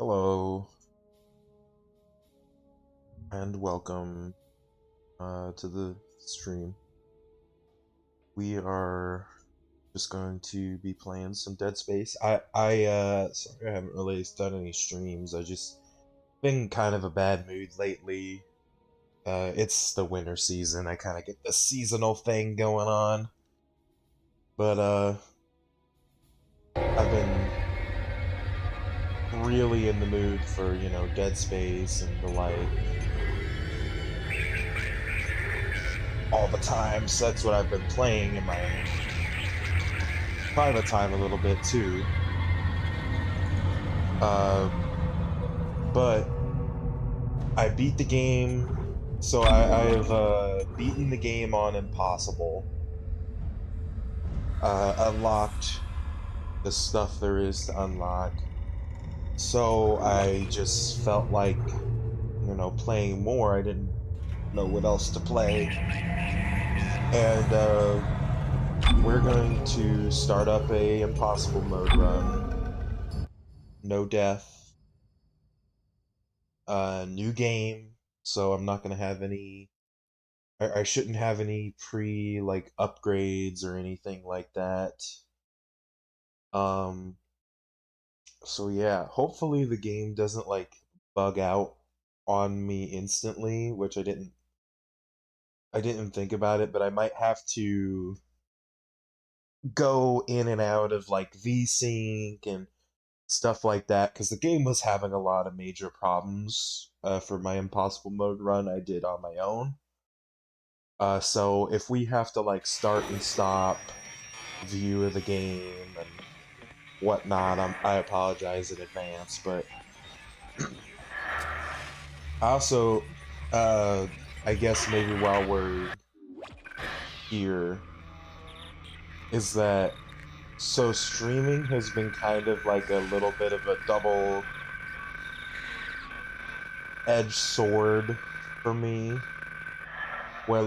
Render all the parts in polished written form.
Hello and welcome to the stream. We are just going to be playing some Dead Space. Sorry I haven't really done any streams. I just been kind of a bad mood lately. It's the winter season. I kind of get this seasonal thing going on. But I've been really in the mood for, Dead Space and the like all the time, so that's what I've been playing in my private time a little bit too. But I beat the game, so I've beaten the game on Impossible. Unlocked the stuff there is to unlock. So I just felt like, playing more. I didn't know what else to play. And we're going to start up a Impossible mode run. No death. New game. So I'm not going to have any... I shouldn't have any upgrades or anything like that. So yeah, hopefully the game doesn't bug out on me instantly, which I didn't think about it, but I might have to go in and out of VSync and stuff like that, because the game was having a lot of major problems for my Impossible mode run I did on my own. So if we have to start and stop view of the game and whatnot, I apologize in advance, but also, I guess maybe while we're here, is that, so streaming has been kind of like a little bit of a double-edged sword for me, where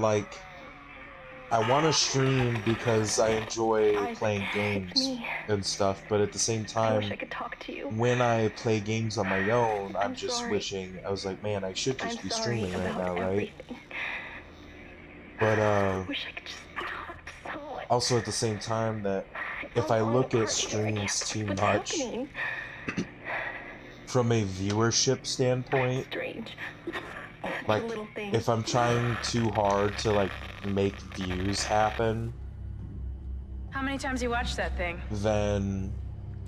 I want to stream because I enjoy playing games and stuff, but at the same time, I could talk to you. when I play games on my own, I'm just wishing, I was like, man, I should just be streaming right now, right? But I wish I could just talk to someone. also at the same time, that if I look at streams too much from a viewership standpoint, if I'm trying too hard to make views happen, how many times you watched that thing? Then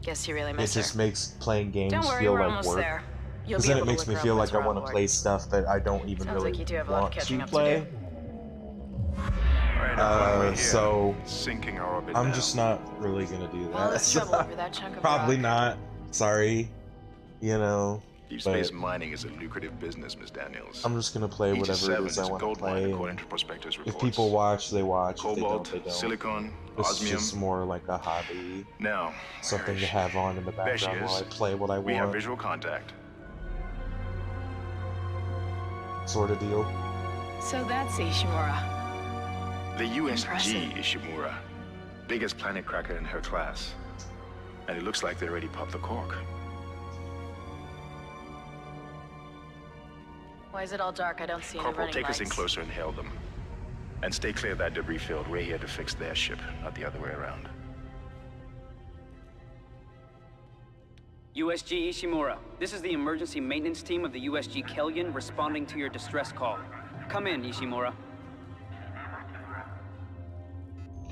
guess you really it miss her. just makes playing games Don't worry, feel we're like almost work. there. Because then it makes me feel like I want to play stuff that I don't even Sounds really like you do have a lot of want catching to up play. So sinking our orbit I'm now. just not really gonna do that. All this trouble over that chunk of Probably rock. not. Sorry. Deep space mining is a lucrative business, Ms. Daniels. I'm just gonna play whatever it is I want to play. If people watch, they watch. Cobalt, if they don't, they don't. silicon, This osmium. is just more like a hobby. Now, Something to have on in the There she background while I is. play what I we have want. visual contact. Sort of deal. So that's Ishimura. The USG Impressive. Ishimura, biggest planet cracker in her class. And it looks like they already popped the cork. Why is it all dark? I don't see any Corporal, running take lights. us in closer and hail them. And stay clear of that debris field. We're here to fix their ship, not the other way around. USG Ishimura, this is the emergency maintenance team of the USG Kellion responding to your distress call. Come in, Ishimura.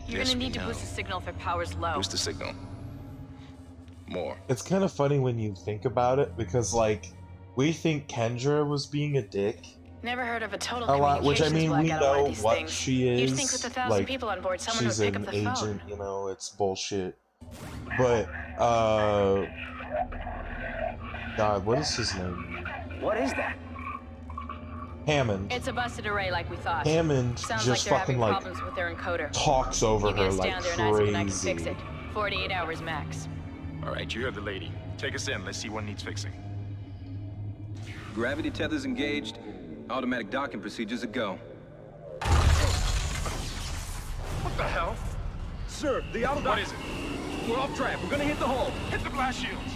You're Yes, gonna we need to know. boost the signal if their power's low. Boost the signal. More. It's kind of funny when you think about it, because we think Kendra was being a dick Never heard of a total a lot, which I communications mean, we blackout on one of know these what things. she is. You'd think with 1,000 people on board, someone would she's pick an up the agent, phone. it's bullshit. But, God, what is his name? What is that? Hammond. It's a busted array like we thought. Hammond Sounds just like they're fucking having problems with their encoder. talks over You get her us like down there and Isaac and I can crazy. fix it. 48 hours max. All right, you heard the lady. Take us in. Let's see what needs fixing. Gravity tethers engaged. Automatic docking procedures a go. What the hell? Sir, the auto. What is it? We're off track. We're gonna hit the hull. Hit the blast shields.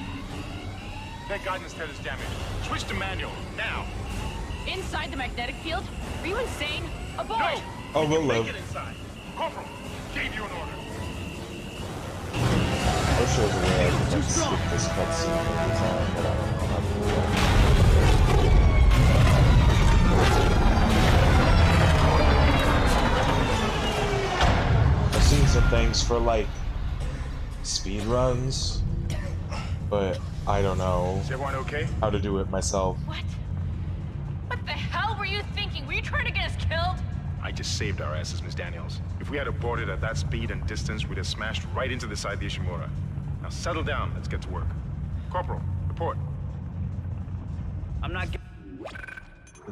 That guidance tent is damaged. Switch to manual, now! Inside the magnetic field? Are you insane? Abort! No! Oh, we'll Make live. it inside. Corporal, gave you an order. That shows a way I can like, skip this cutscene every time, but I don't know how to do it. I've seen some things for like speed runs, but I don't know Is everyone okay? how to do it myself. What? What the hell were you thinking? Were you trying to get us killed? I just saved our asses, Miss Daniels. If we had aborted at that speed and distance, we'd have smashed right into the side of the Ishimura. Now settle down, let's get to work. Corporal, report. I'm not. You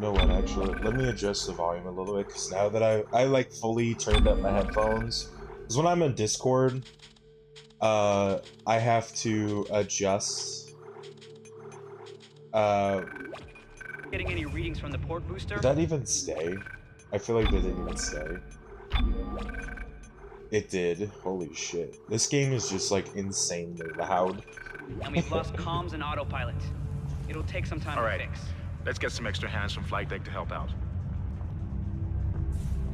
know what, actually, let me adjust the volume a little bit, because now that I like fully turned up my headphones, because when I'm in Discord, I have to adjust, Getting any readings from the port booster? did that even stay? I feel like that didn't even stay. It did. Holy shit. This game is just like insanely loud. And we've lost comms and autopilot. It'll take some time All to right. fix. Let's get some extra hands from flight deck to help out.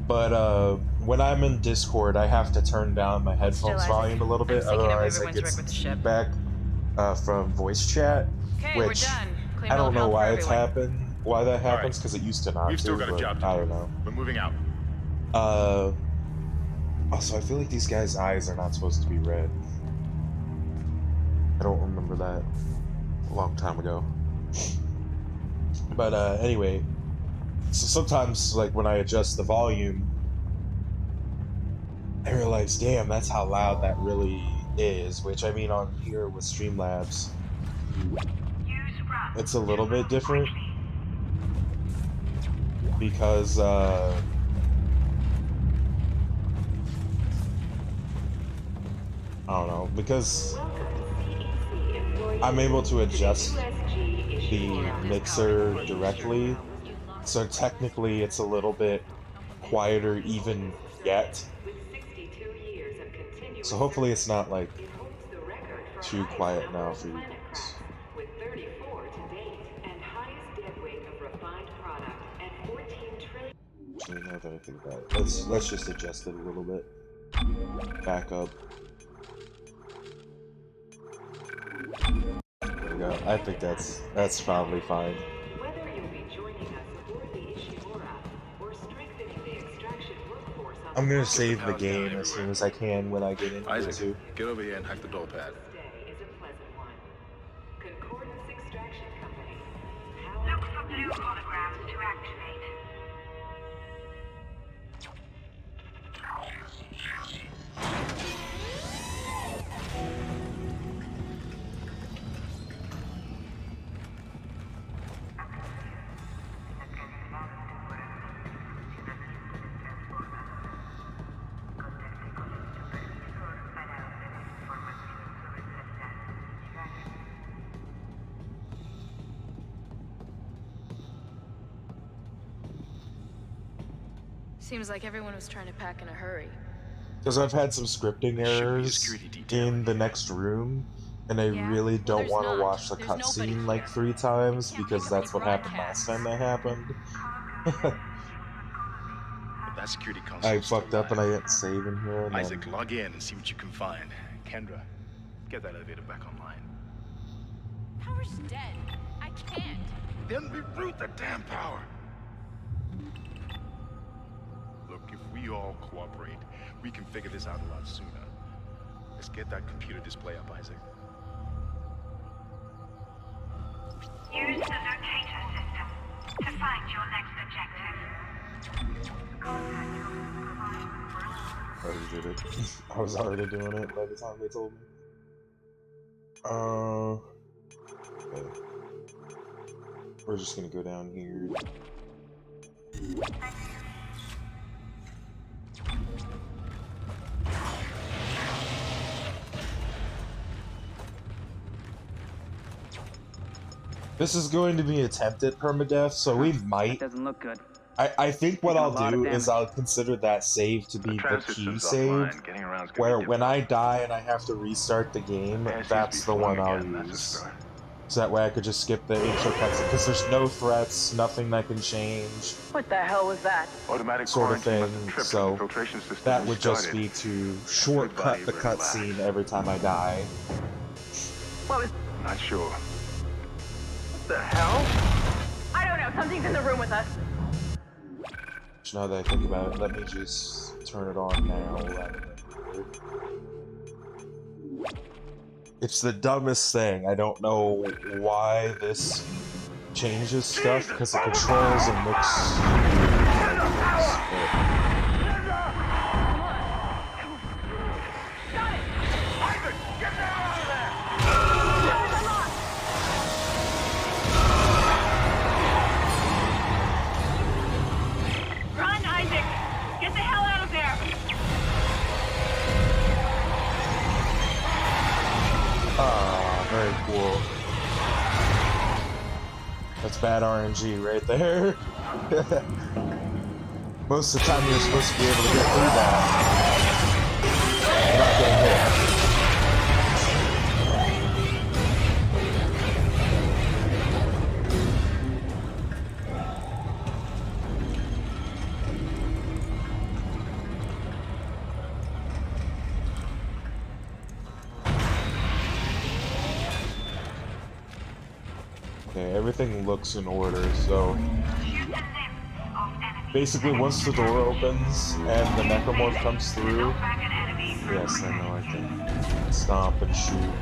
But when I'm in Discord, I have to turn down my headphones Isaac. volume a little I'm bit, thinking of otherwise I everyone's get wreck some with the ship. feedback from voice chat, Okay, we're which done. Clean I bill don't of know health why for it's everyone. happened, why that happens, because it used to not We've to, still got a but job to I do. don't know. We're moving out. Also, I feel like these guys' eyes are not supposed to be red. I don't remember that a long time ago. But anyway, so sometimes like when I adjust the volume, I realize, damn, that's how loud that really is, which I mean on here with Streamlabs, it's a little bit different because I don't know, because I'm able to adjust the mixer directly, so technically it's a little bit quieter even yet. So hopefully it's not like too quiet now for you guys. With 34 to date and highest dead weight of refined product at 14 trillion. Actually, now that I think about it, let's just adjust it a little bit. Back up. There we go. I think that's probably fine. Whether you'll be joining us aboard the Ishimura or strengthening the extraction workforce on I'm the gonna Perma save the Power's down game as soon as I can when I get into it Isaac, too. get over here and hack the door pad. day is a pleasant one. Concordance Extraction Company. Look for blue holograms to activate. Seems like everyone was trying to pack in a hurry. Because I've had some scripting There should be a errors security detail in the next room, and I Yeah? really Well, don't there's want to not. watch the There's nobody cutscene like here. 3 times, Can't because keep that's up what with happened last time that happened. That security console. I fucked up and I didn't save in here, and Isaac, then log in and see what you can find. Kendra, get that elevator back online. Power's dead. I can't. Then reroute the damn power. Look, if we all cooperate, we can figure this out a lot sooner. Let's get that computer display up, Isaac. Use the locator system to find your next objective. I already did it. I was already doing it by the time they told me. Okay. We're just gonna go down here. This is going to be attempted permadeath, so we might. Doesn't look good. I think what Taking a I'll lot of do is damage. I'll consider that save to be the key Transystem's save, offline. Getting around's gonna where be when I die and I have to restart the game, difficult. that's the one I'll Again, that's a use. start. So that way I could just skip the intro cutscene, because there's no threats, nothing that can change, What the hell was that? Automatic sort of quarantine must thing. have tripped when So the filtration system that would just restarted. be to shortcut the Everybody cutscene relax. every time I die. What was... Not sure. What the hell? I don't know. Something's in the room with us. Now that I think about it, let me just turn it on now rather than later. It's the dumbest thing. I don't know why this changes stuff, because it controls and looks Run, Isaac! Get the hell out of there! Ah, very cool. That's bad RNG right there. Most of the time you're supposed to be able to get through that without getting hit. Okay, everything looks in order, so basically once the door opens and the necromorph comes through, yes, I know, I can stomp and shoot.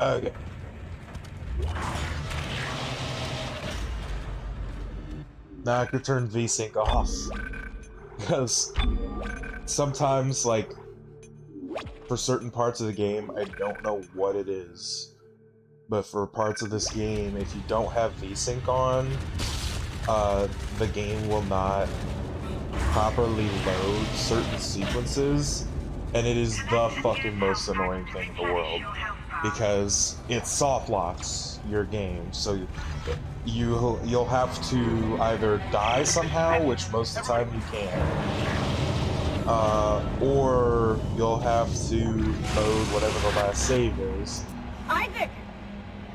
Okay. Now I could turn VSync off. Because sometimes, like, for certain parts of the game, I don't know what it is. But for parts of this game, if you don't have VSync on, the game will not properly load certain sequences, and it is the fucking most annoying thing in the world. Because it soft locks your game, so you'll have to either die somehow, which most of the time you can, or you'll have to load whatever the last save is. Isaac!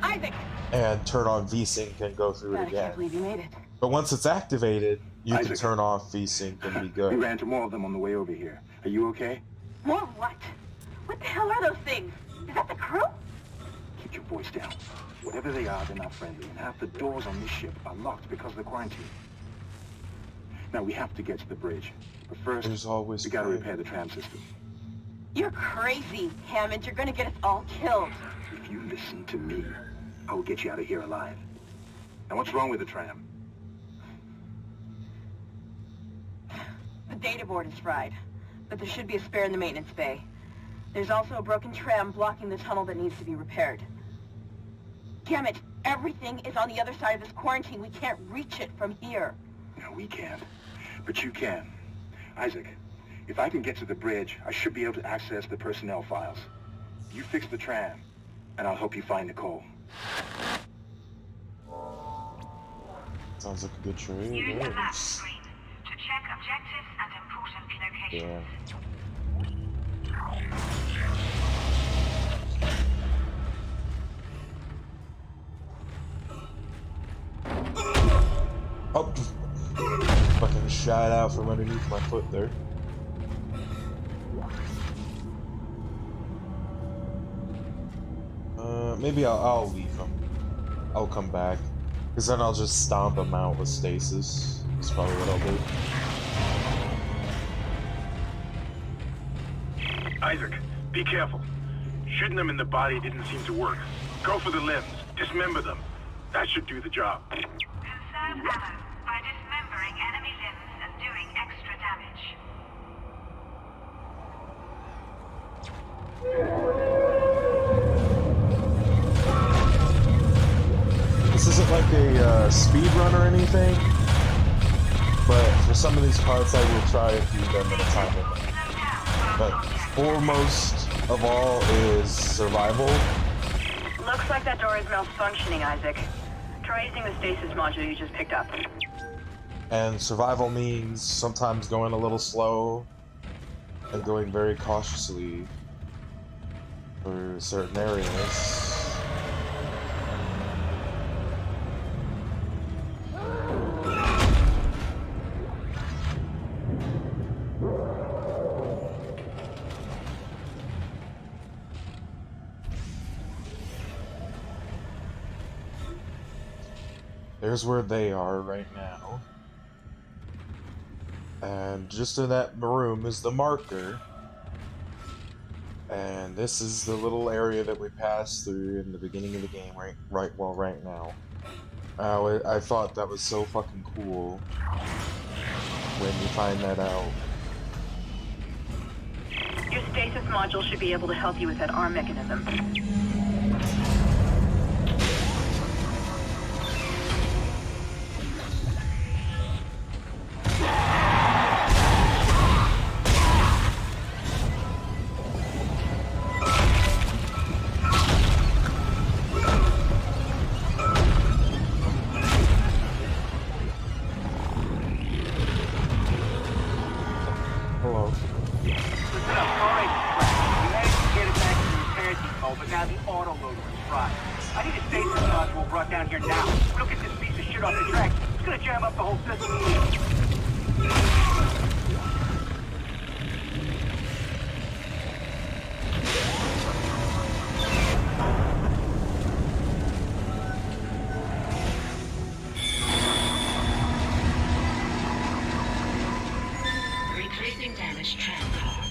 Isaac! And turn on VSync and go through it God, I can't again. believe you made it. But once it's activated, you can Isaac. turn off VSync and be We good. ran into more of them on the way over here. Are you okay? More what? What the hell are those things? Is that the crew? Keep your voice down. Whatever they are, they're not friendly, and half the doors on this ship are locked because of the quarantine. Now, we have to get to the bridge. But first, There's always we gotta prey. repair the tram system. You're crazy, Hammond. You're gonna get us all killed. If you listen to me, I will get you out of here alive. Now, what's wrong with the tram? The data board is fried, but there should be a spare in the maintenance bay. There's also a broken tram blocking the tunnel that needs to be repaired. Damn it! Everything is on the other side of this quarantine. We can't reach it from here. No, we can't. But you can. Isaac, if I can get to the bridge, I should be able to access the personnel files. You fix the tram, and I'll help you find Nicole. Sounds like a good trade. Use the map Yes. screen to check objectives and important locations. Yeah. Oh, fucking shot out from underneath my foot there. Maybe I'll leave him. I'll come back, because then I'll just stomp him out with stasis. That's probably what I'll do. Isaac, be careful. Shooting them in the body didn't seem to work. Go for the limbs. Dismember them. That should do the job. Conserve ammo by dismembering enemy limbs and doing extra damage. this isn't like a speed run or anything, but for some of these parts I will try and do them in a time limit. But foremost of all is survival. Looks like that door is malfunctioning, Isaac. Try using the stasis module you just picked up. And survival means sometimes going a little slow and going very cautiously for certain areas. There's where they are right now. And just in that room is the marker. And this is the little area that we passed through in the beginning of the game, right now. I thought that was so fucking cool when you find that out. Your stasis module should be able to help you with that arm mechanism. Hello. Listen up, alright, you managed to get it back to the repair depot, but now the autoloader is fried. I need a stasis module brought down here now. If we don't get this piece of shit off the track, it's gonna jam up the whole system. Replacing damaged tram car.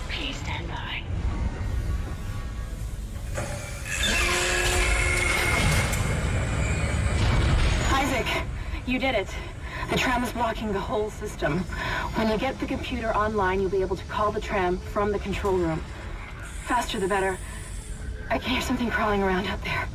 Please stand by. Isaac, you did it. The tram is blocking the whole system. When you get the computer online, you'll be able to call the tram from the control room. Faster the better. I can hear something crawling around out there.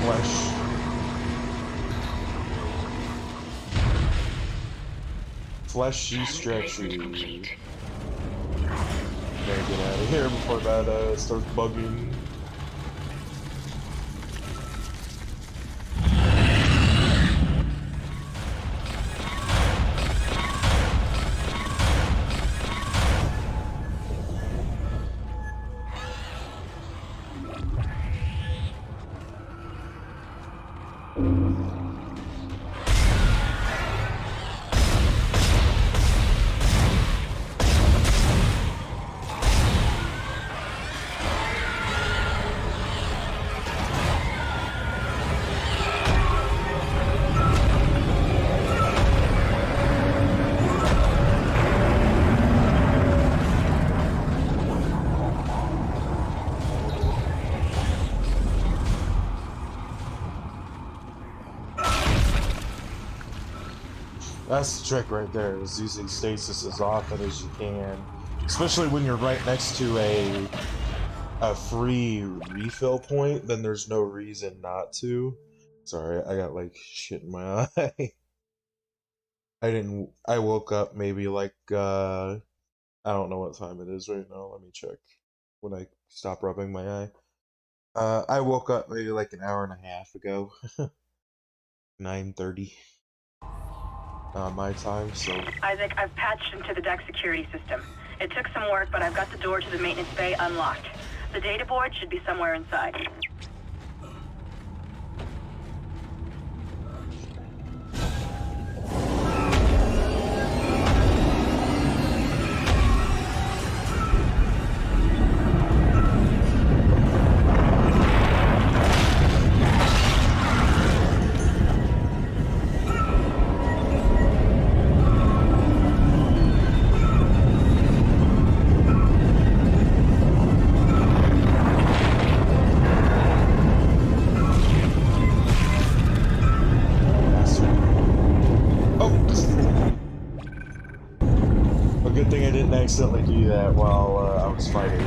Flesh. Fleshy, stretchy. Gotta get out of here before that starts bugging. That's the trick right there, is using stasis as often as you can. Especially when you're right next to a free refill point, then there's no reason not to. Sorry, I got like shit in my eye. I woke up maybe like, I don't know what time it is right now, let me check when I stop rubbing my eye. I woke up maybe like an hour and a half ago. 9:30. My time, so... Isaac, I've patched into the deck security system. It took some work, but I've got the door to the maintenance bay unlocked. The data board should be somewhere inside. accidentally do that while I was fighting.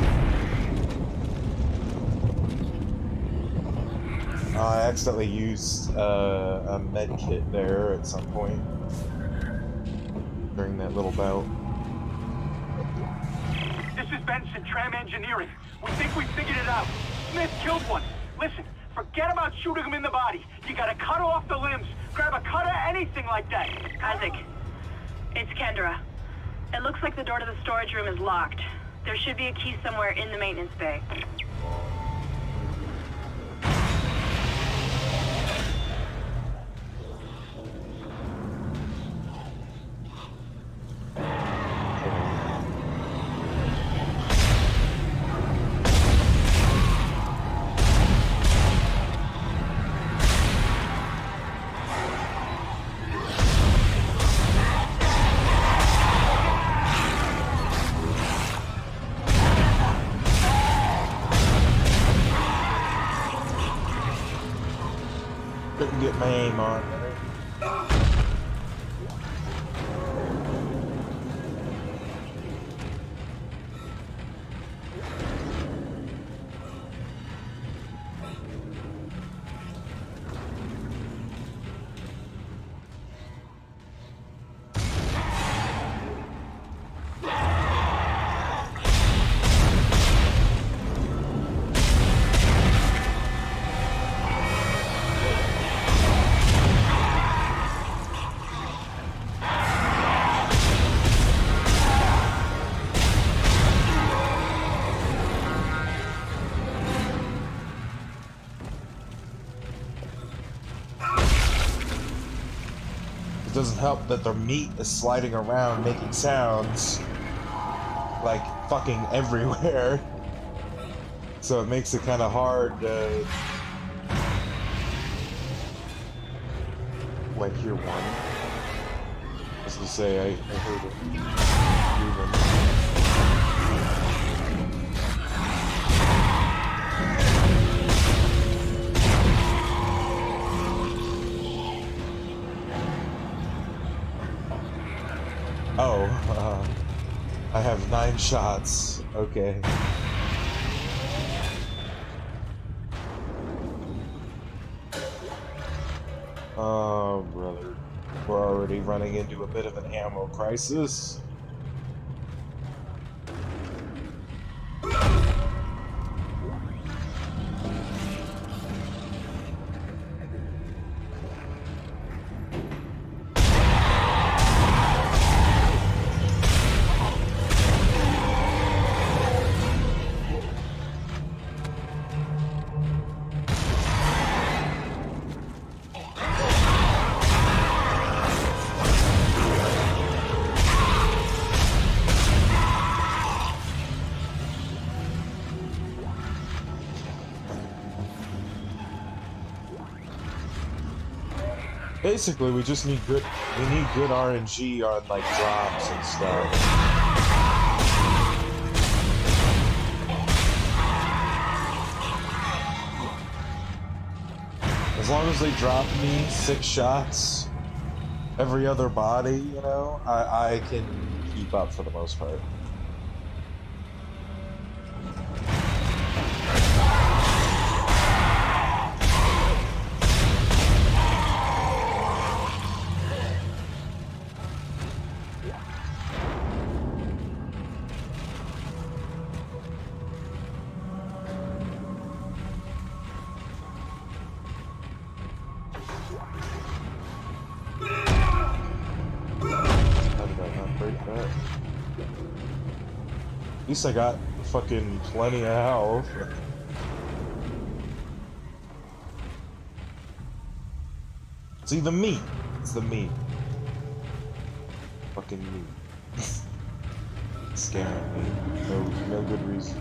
I accidentally used a med kit there at some point during that little bout. This is Benson, Tram Engineering. We think we figured it out. Smith killed one. Listen, forget about shooting him in the body. You gotta cut off the limbs. Grab a cutter, anything like that. Isaac, it's Kendra. It looks like the door to the storage room is locked. There should be a key somewhere in the maintenance bay. Couldn't get my aim on there. It doesn't help that their meat is sliding around making sounds like fucking everywhere. So it makes it kind of hard to like hear one. As to say, I heard it. Oh, I have 9 shots. Okay. Oh, brother. We're already running into a bit of an ammo crisis. Basically, we just need good. We need good RNG on like drops and stuff. As long as they drop me 6 shots every other body, you know, I can keep up for the most part. At least I got fucking plenty of health. See, the meat. It's the meat. Fucking meat. Scaring me. No good reason.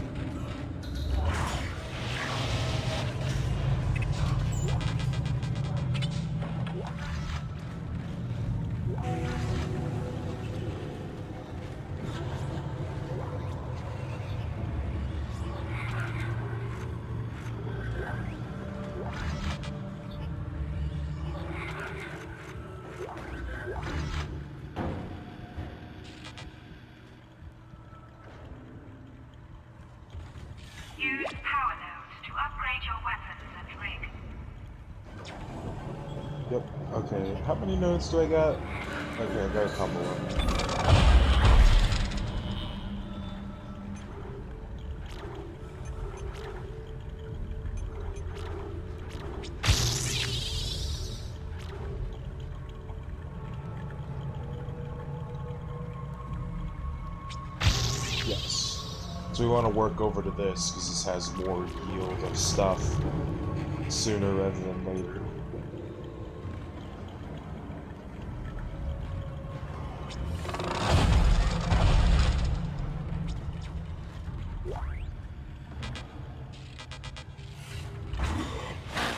use power nodes to upgrade your weapons and rig. Yep. Okay. How many nodes do I got? Okay, I got a couple of them. Yes. So we want to work over to this because this has more yield of stuff sooner rather than later.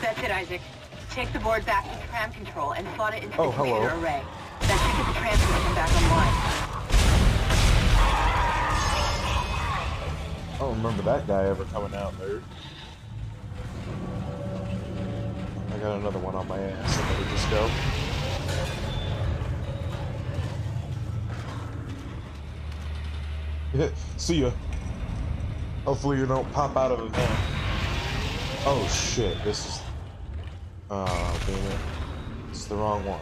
That's it, Isaac. Take the board back to tram control and slot it into Oh, the hello. computer array. That should get the tram system back online. I don't remember that guy ever coming out there. I got another one on my ass. I better just go. See ya. Hopefully you don't pop out of a vent. Oh shit, this is... Oh, damn it. This is the wrong one.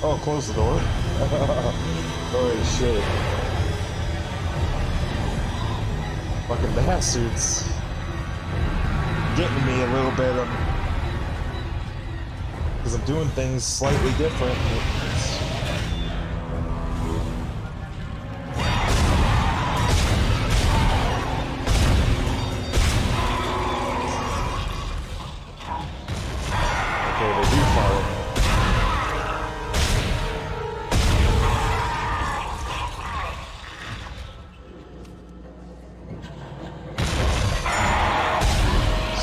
Oh, close the door. Holy shit. Fucking bastards. Getting me a little bit, because I'm doing things slightly different. Okay, they do follow me.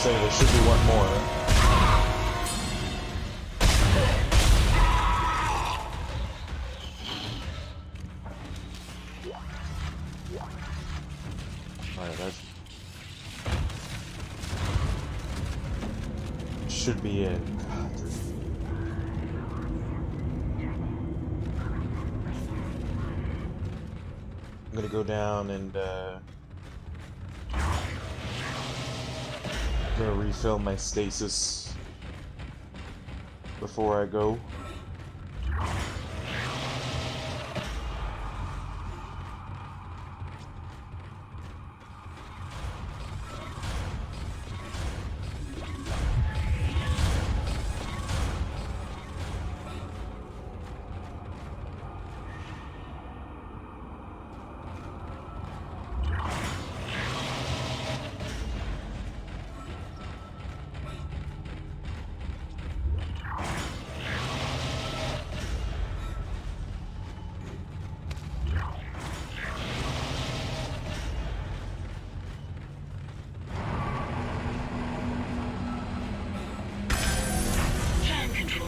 There should be one more. Alright, that should be it. God, I'm gonna go down and gonna refill my stasis before I go.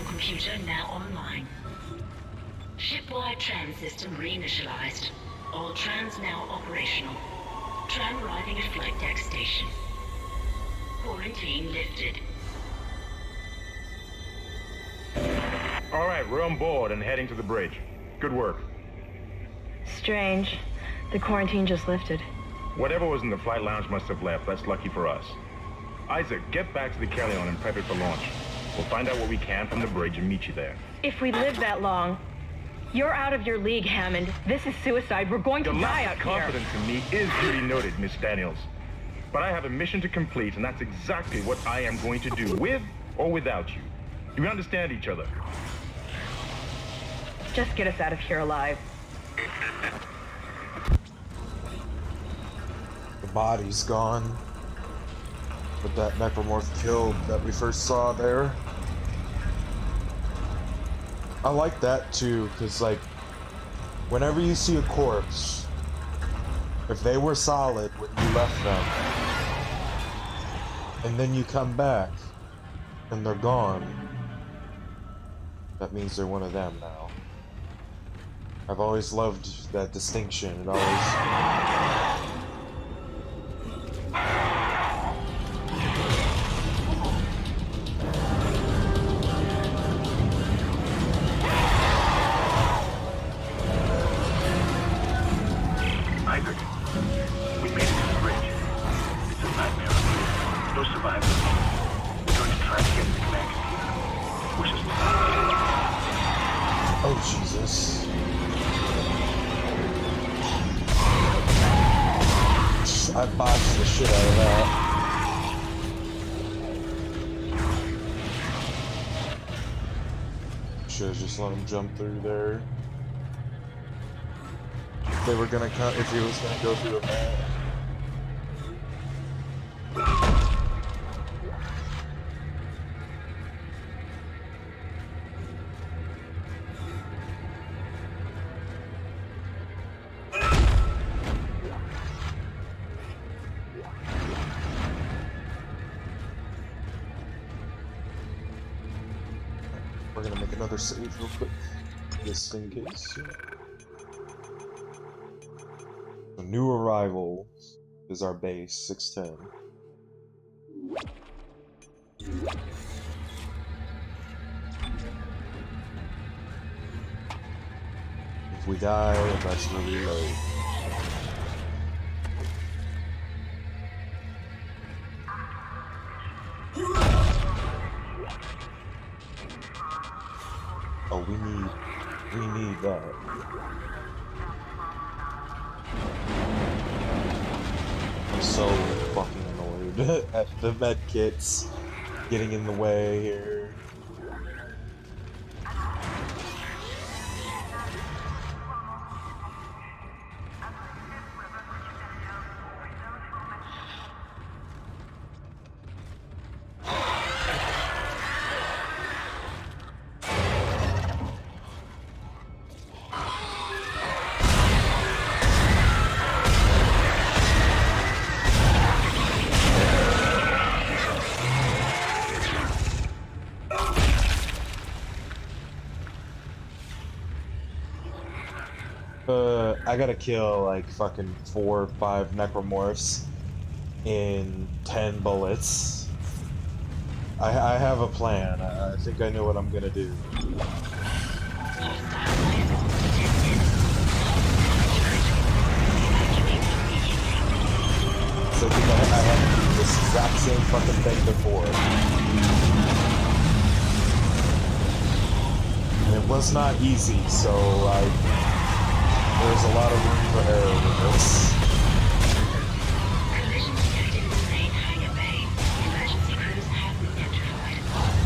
Computer now online. Shipwide tram system reinitialized. All trams now operational. Tram arriving at flight deck station. Quarantine lifted. All right, we're on board and heading to the bridge. Good work. Strange. The quarantine just lifted. Whatever was in the flight lounge must have left. That's lucky for us. Isaac, get back to the Kellion and prep it for launch. We'll find out what we can from the bridge and meet you there. If we live that long, you're out of your league, Hammond. This is suicide. We're going to Your die lack out of here. confidence in me is duly noted, Miss Daniels. But I have a mission to complete, and that's exactly what I am going to do, with or without you. Do we understand each other? Just get us out of here alive. The body's gone. But that necromorph killed that we first saw there. I like that too, because like, whenever you see a corpse, if they were solid when you left them, and then you come back, And they're gone. That means they're one of them now. I've always loved that distinction. It always... Isaac, we made it to the bridge. It's a nightmare. No survivors. We're going to try to get to the command computer. Wish us luck. Oh, Jesus. I botched the shit out of that. Should've just let him jump through there. They were gonna cut if he was gonna go through a map. We're gonna make another save real quick, just in case. A new arrival is our base, 610. If we die, that's gonna reload. Oh, we need that. I'm so fucking annoyed at the med kits getting in the way here. I gotta kill like fucking 4 or 5 necromorphs in 10 bullets. I have a plan. I think I know what I'm gonna do. So I think I had to do this exact same fucking thing before. And it was not easy, so there's a lot of room for error with this. Collision detected in the main hangar bay. Emergency crews have been notified.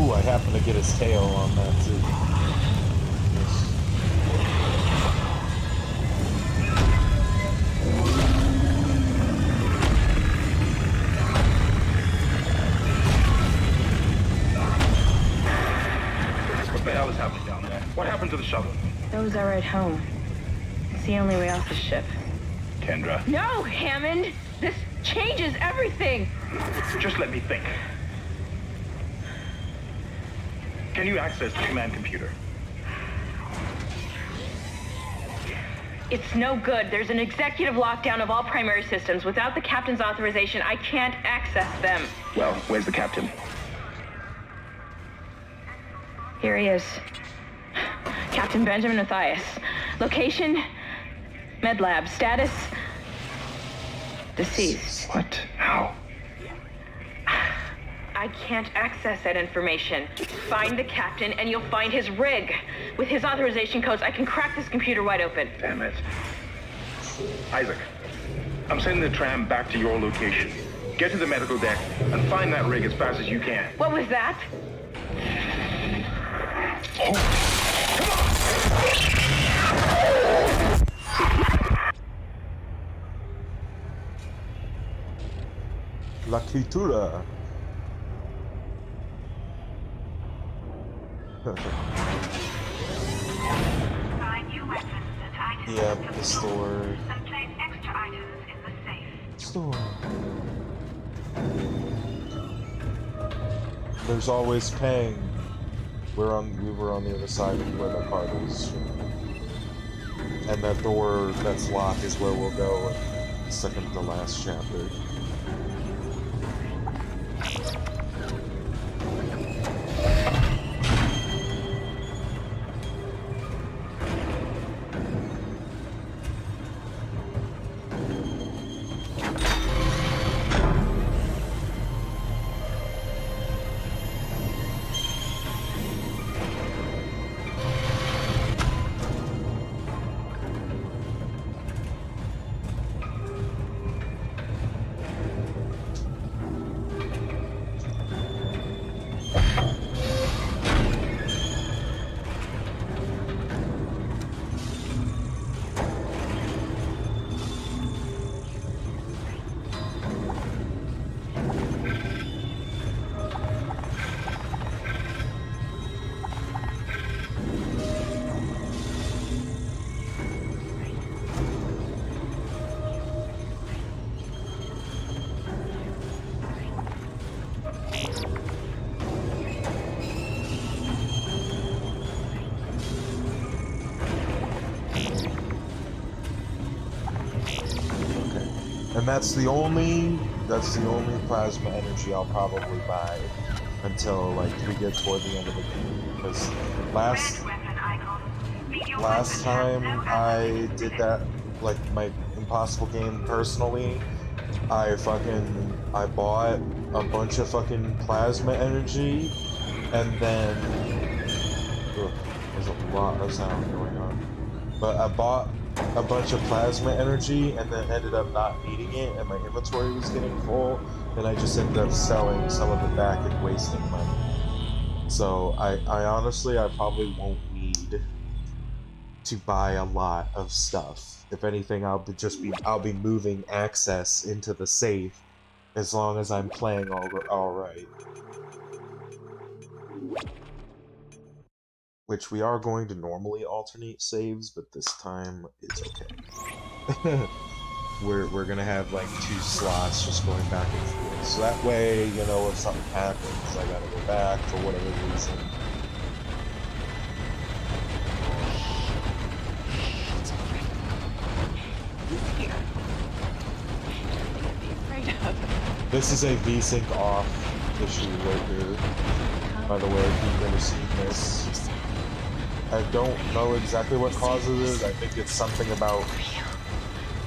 Ooh, I happen to get his tail on that too. What the hell is happening down there? What happened to the shuttle? That was our ride home. It's the only way off the ship. Kendra, No, Hammond! This changes everything! just let me think. Can you access the command computer? It's no good. There's an executive lockdown of all primary systems. Without the captain's authorization, I can't access them. Well, where's the captain? Here he is. Captain Benjamin Matthias. Location? Med lab. Status? Deceased. What? How? I can't access that information. Find the captain and you'll find his rig. With his authorization codes, I can crack this computer wide open. Damn it. Isaac, I'm sending the tram back to your location. Get to the medical deck and find that rig as fast as you can. What was that? La Cultura. Find new weapons and items Yep, to the store, store. and place extra items in the safe. Store. There's always paying. We were on the other side of where the card is. And that door that's locked is where we'll go in the second to last chapter. And that's the only plasma energy I'll probably buy until like we get toward the end of the game. Because last time I did that, like my Impossible game personally, I bought a bunch of fucking plasma energy, and then there's a lot of sound going on. But I bought a bunch of plasma energy and then ended up not needing it, and my inventory was getting full, and I just ended up selling some of it back and wasting money. So I honestly probably won't need to buy a lot of stuff. If anything, I'll be moving access into the safe as long as I'm playing all right. Which we are going to normally alternate saves, but this time it's okay. we're gonna have like 2 slots just going back and forth. So that way, you know, if something happens, I gotta go back for whatever reason. This is a VSync off issue right here. By the way, if you've never seen this. I don't know exactly what causes it. I think it's something about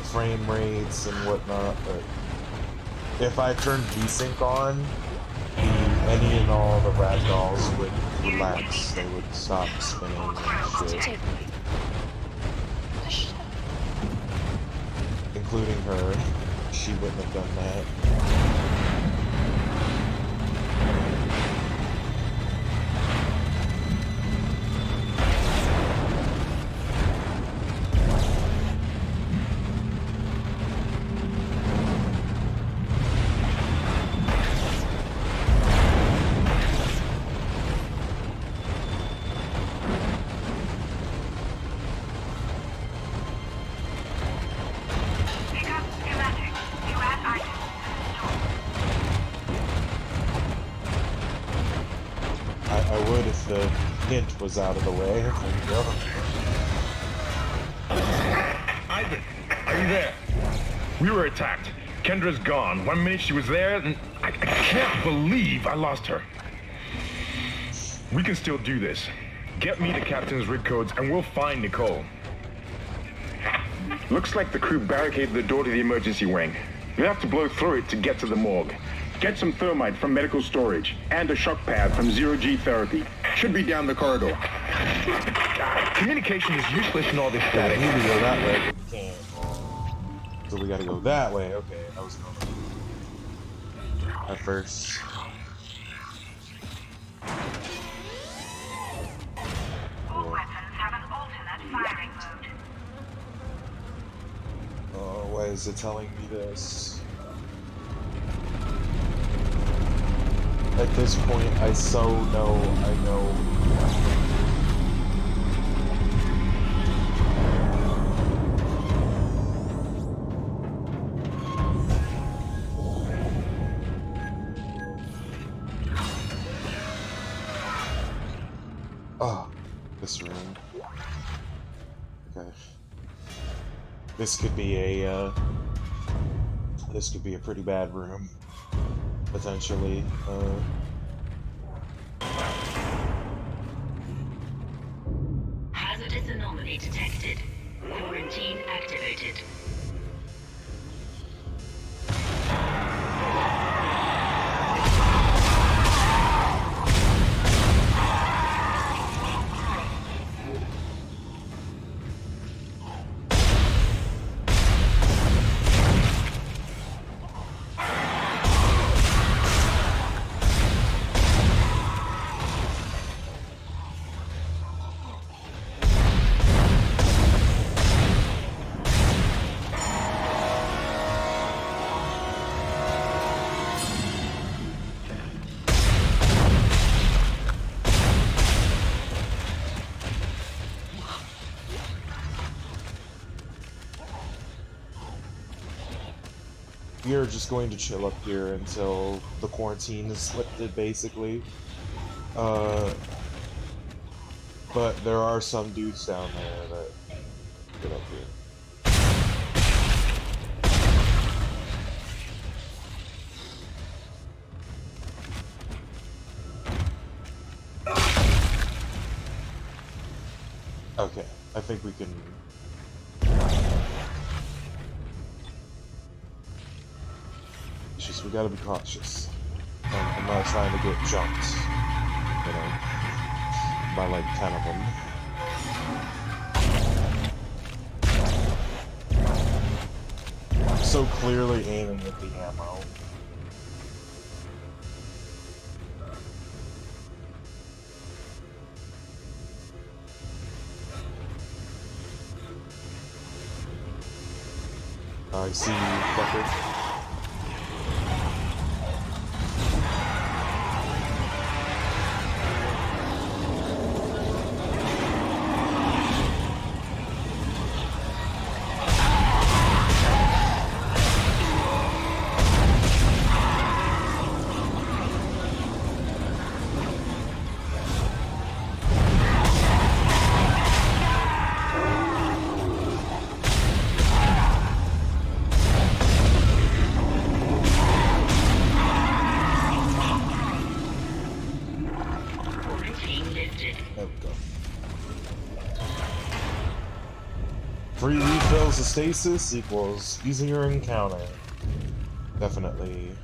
frame rates and whatnot, but if I turned VSync on, any and all the ragdolls would relax. They would stop spinning and shit. Including her. She wouldn't have done that. Was out of the way. There you go. Isaac, are you there? We were attacked. Kendra's gone. 1 minute she was there, and I can't believe I lost her. We can still do this. Get me the captain's rig codes, and we'll find Nicole. Looks like the crew barricaded the door to the emergency wing. We'll have to blow through it to get to the morgue. Get some thermite from medical storage, and a shock pad from zero-G therapy. Should be down the corridor. Communication is useless in all this static. You need to go that way. So we gotta go that way. Okay, I was going at first. All weapons have an alternate firing mode. Oh, why is it telling me this? At this point, I know. Oh, this room. Okay. This could be a pretty bad room, potentially. Hazardous anomaly detected. Quarantine activated. We are just going to chill up here until the quarantine is lifted, basically. But there are some dudes down there that get up here. Okay, I think we can. It's just we gotta be cautious. I'm not trying to get jumped, you know, by like 10 of them. I'm so clearly aiming at the ammo. I see you, fucker. Free refills of stasis equals easier encounter. Definitely.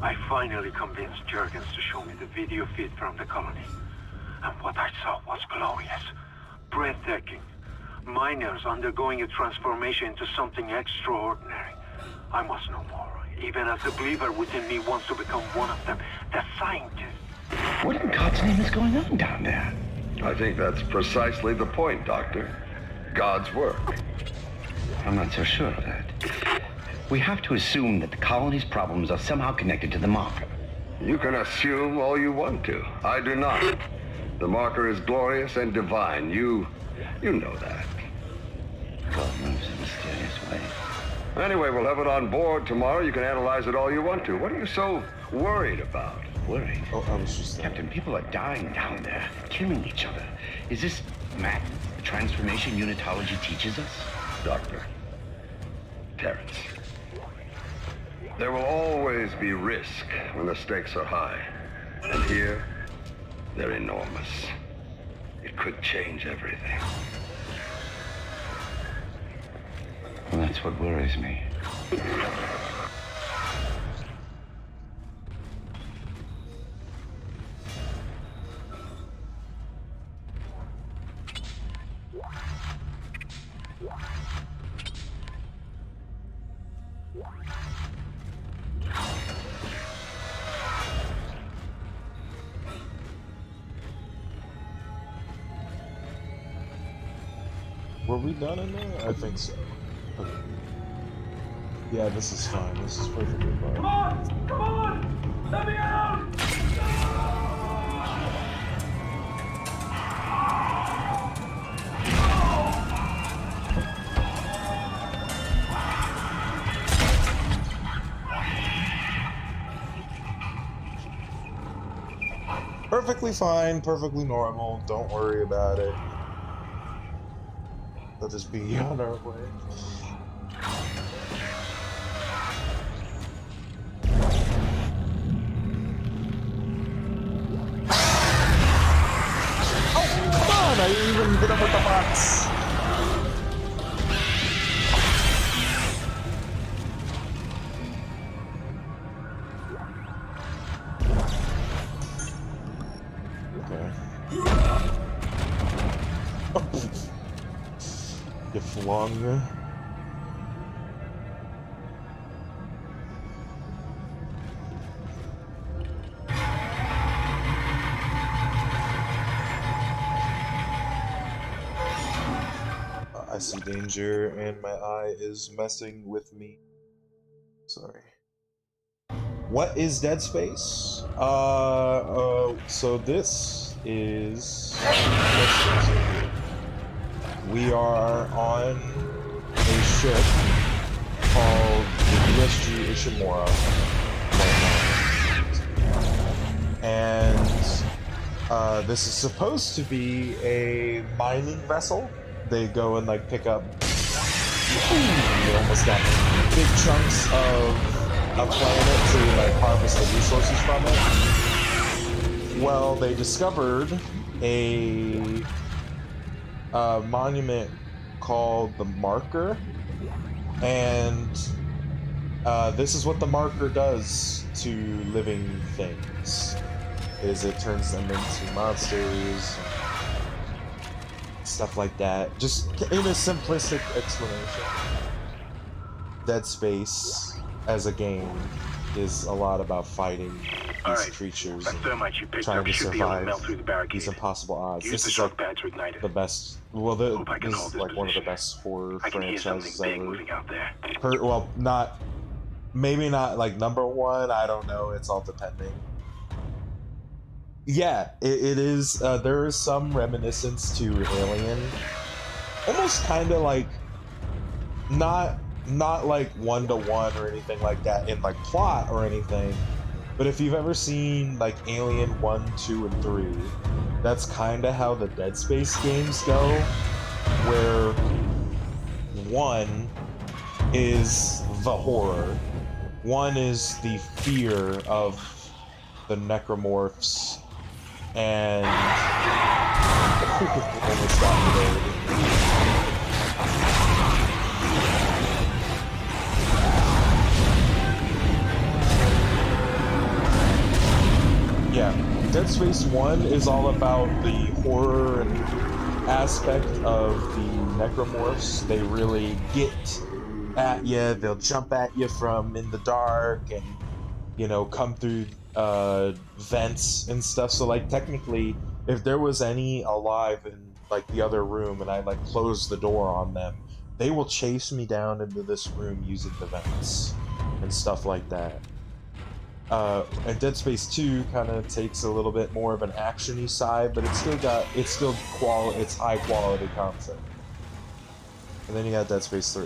I finally convinced Jurgens to show me the video feed from the colony. And what I saw was glorious. Breathtaking. Miners undergoing a transformation into something extraordinary. I must know more. Even as the believer within me wants to become one of them. The scientist. What in God's name is going on down there? I think that's precisely the point, Doctor. God's work. I'm not so sure of that. We have to assume that the colony's problems are somehow connected to the marker. You can assume all you want to. I do not. The marker is glorious and divine. You know that. God moves in mysterious ways. Anyway, we'll have it on board tomorrow. You can analyze it all you want to. What are you so worried about? Worried? Oh, I was just... Captain, people are dying down there, killing each other. Is this madness the transformation unitology teaches us? Doctor. Terrence. There will always be risk when the stakes are high. And here, they're enormous. It could change everything. Well, that's what worries me. Were we done in there? I think so. Okay. Yeah, this is fine. This is perfectly fine. Come on! Come on! Let me out! Perfectly fine, perfectly normal. Don't worry about it. They'll just be on our way. Oh, come on! I didn't even hit him with the box. You flung. I see danger and my eye is messing with me. Sorry. What is Dead Space? So this is... We are on a ship called the USG Ishimura right now. And this is supposed to be a mining vessel. They go and like pick up almost got big chunks of a planet to like harvest the resources from it. Well, they discovered a monument called the Marker, and this is what the Marker does to living things: is it turns them into monsters, stuff like that. Just in a simplistic explanation, Dead Space as a game is a lot about fighting these creatures and trying to survive these impossible odds. This is like the best. Well, this is like one of the best horror franchises ever. Well, not maybe not like #1. I don't know. It's all depending. Yeah, it is. There is some reminiscence to Alien, almost kind of like not like 1-to-1 or anything like that in like plot or anything. But if you've ever seen like Alien 1, 2, and 3, that's kind of how the Dead Space games go, where 1 is the horror, 1 is the fear of the necromorphs, and almost got me there. Yeah, Dead Space 1 is all about the horror and aspect of the necromorphs. They really get at you. They'll jump at you from in the dark and, you know, come through vents and stuff. So, like, technically, if there was any alive in, like, the other room and I, like, closed the door on them, they will chase me down into this room using the vents and stuff like that. And Dead Space 2 kind of takes a little bit more of an action-y side, but it's high quality content. And then you got Dead Space 3,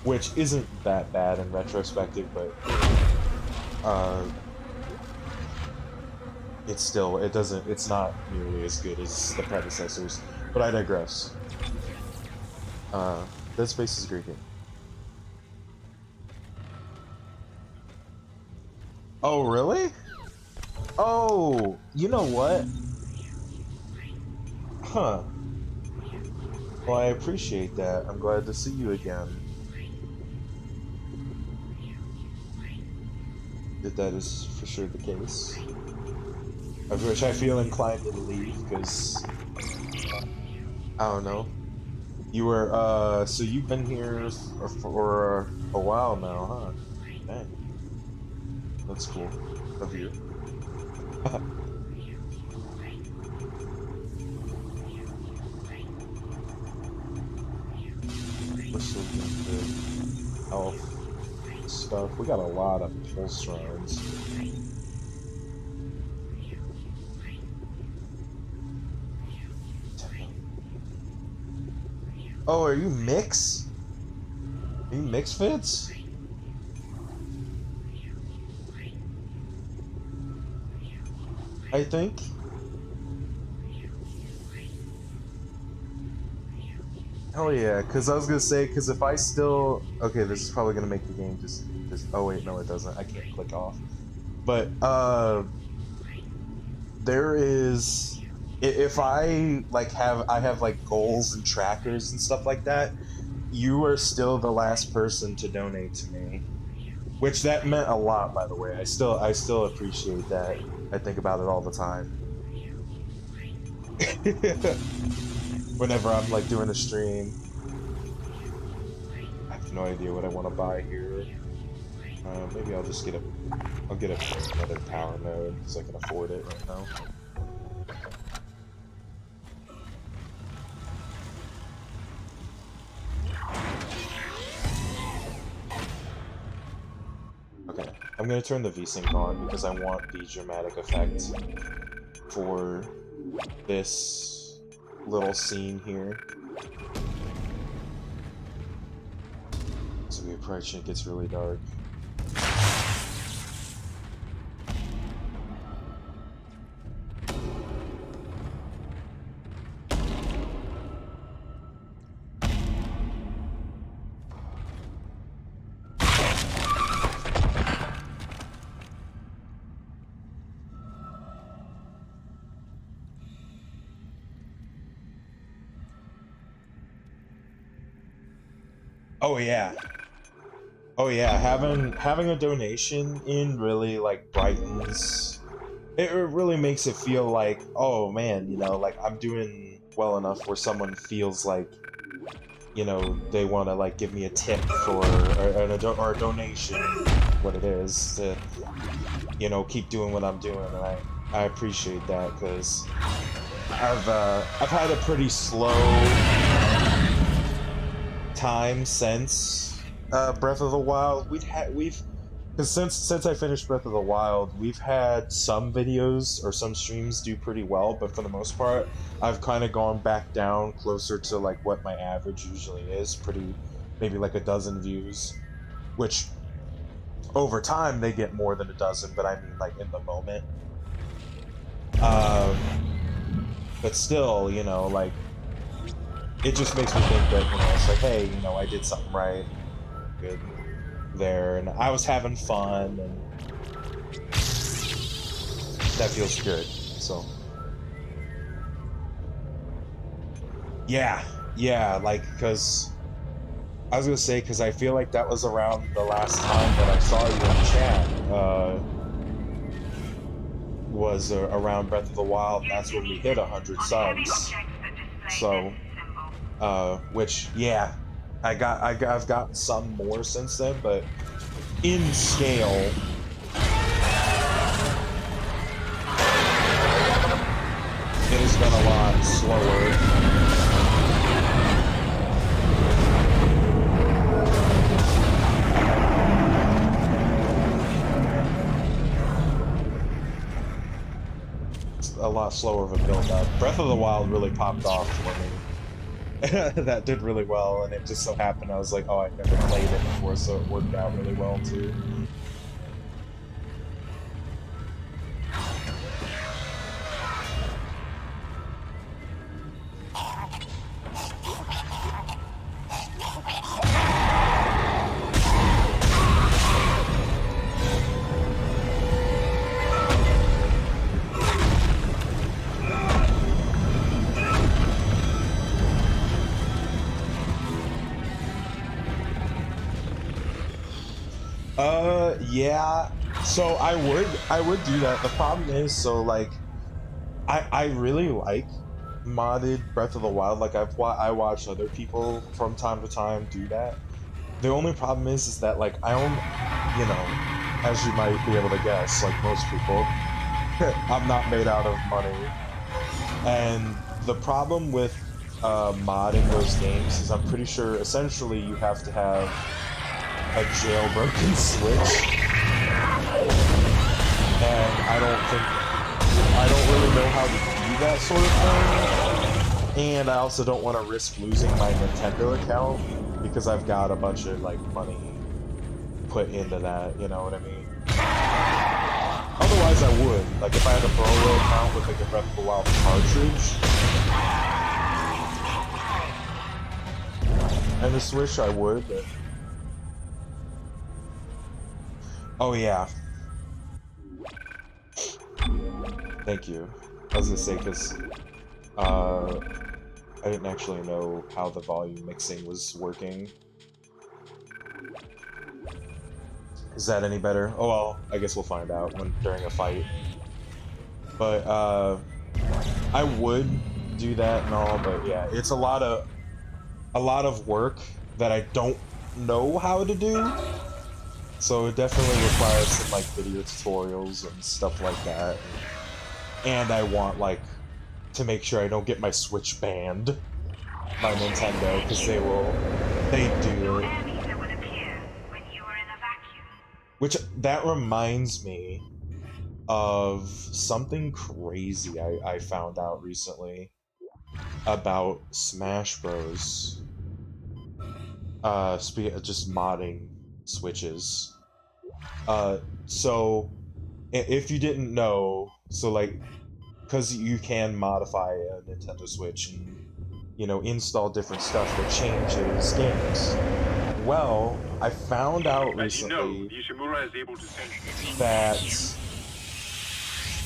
which isn't that bad in retrospective, but it's not nearly as good as the predecessors. But I digress. Dead Space is a great game. Oh, really? Oh, you know what? Huh. Well, I appreciate that. I'm glad to see you again. That is for sure the case. Of which I feel inclined to leave, because... I don't know. You were, so you've been here for a while now, huh? Dang, that's cool of you. We're still doing the elf stuff. We got a lot of pulse rounds. Oh, are you mix? Are you mix fits? I think. Hell yeah, because I was gonna say, because if I still, okay, this is probably gonna make the game just, oh wait, no it doesn't, I can't click off. But, there is, if I, like, I have, like, goals and trackers and stuff like that, you are still the last person to donate to me. Which that meant a lot, by the way. I still appreciate that. I think about it all the time. Whenever I'm, like, doing a stream. I have no idea what I want to buy here. Maybe I'll just I'll get another power node because I can afford it right now. Okay, I'm gonna turn the VSync on because I want the dramatic effect for this little scene here. So we approach and it gets really dark. Oh yeah. Oh yeah, having a donation in really like brightens it really makes it feel like, oh man, you know, like I'm doing well enough where someone feels like, you know, they want to like give me a tip for or a donation, what it is to, you know, keep doing what I'm doing, and I appreciate that because I've had a pretty slow time since Breath of the Wild. Because since I finished Breath of the Wild, we've had some videos or some streams do pretty well, but for the most part, I've kind of gone back down closer to like what my average usually is, maybe like a dozen views, which over time they get more than a dozen, but I mean like in the moment. Um, but still, you know, like it just makes me think that, you know, it's like, hey, you know, I did something right, good there, and I was having fun, and that feels good. So yeah, like, because I was gonna say, because I feel like that was around the last time that I saw you in chat, was around Breath of the Wild. That's when we hit 100 subs. So which, yeah, I've gotten some more since then, but in scale, it has been a lot slower. It's a lot slower of a build up. Breath of the Wild really popped off for me. That did really well, and it just so happened I was like, oh, I've never played it before, so it worked out really well too. Yeah, so I would do that. The problem is, so like I really like modded Breath of the Wild. Like I watch other people from time to time do that. The only problem is that like I only, you know, as you might be able to guess, like most people, I'm not made out of money. And the problem with modding those games is I'm pretty sure essentially you have to have a jailbroken Switch. And I don't really know how to do that sort of thing. And I also don't want to risk losing my Nintendo account because I've got a bunch of like money put into that, you know what I mean? Otherwise I would. Like if I had a Perma account with like a Breath of the Wild cartridge and a Switch, I would, but... Oh yeah. Thank you. I was gonna say, because I didn't actually know how the volume mixing was working. Is that any better? Oh well, I guess we'll find out during a fight. But I would do that and all, but yeah, it's a lot of work that I don't know how to do. So it definitely requires some like video tutorials and stuff like that. And I want like to make sure I don't get my Switch banned by Nintendo, because they do it. Which, that reminds me of something crazy I found out recently about Smash Bros. Just modding Switches. So, if you didn't know, so like, because you can modify a Nintendo Switch and, you know, install different stuff that changes games. Well, I found out recently that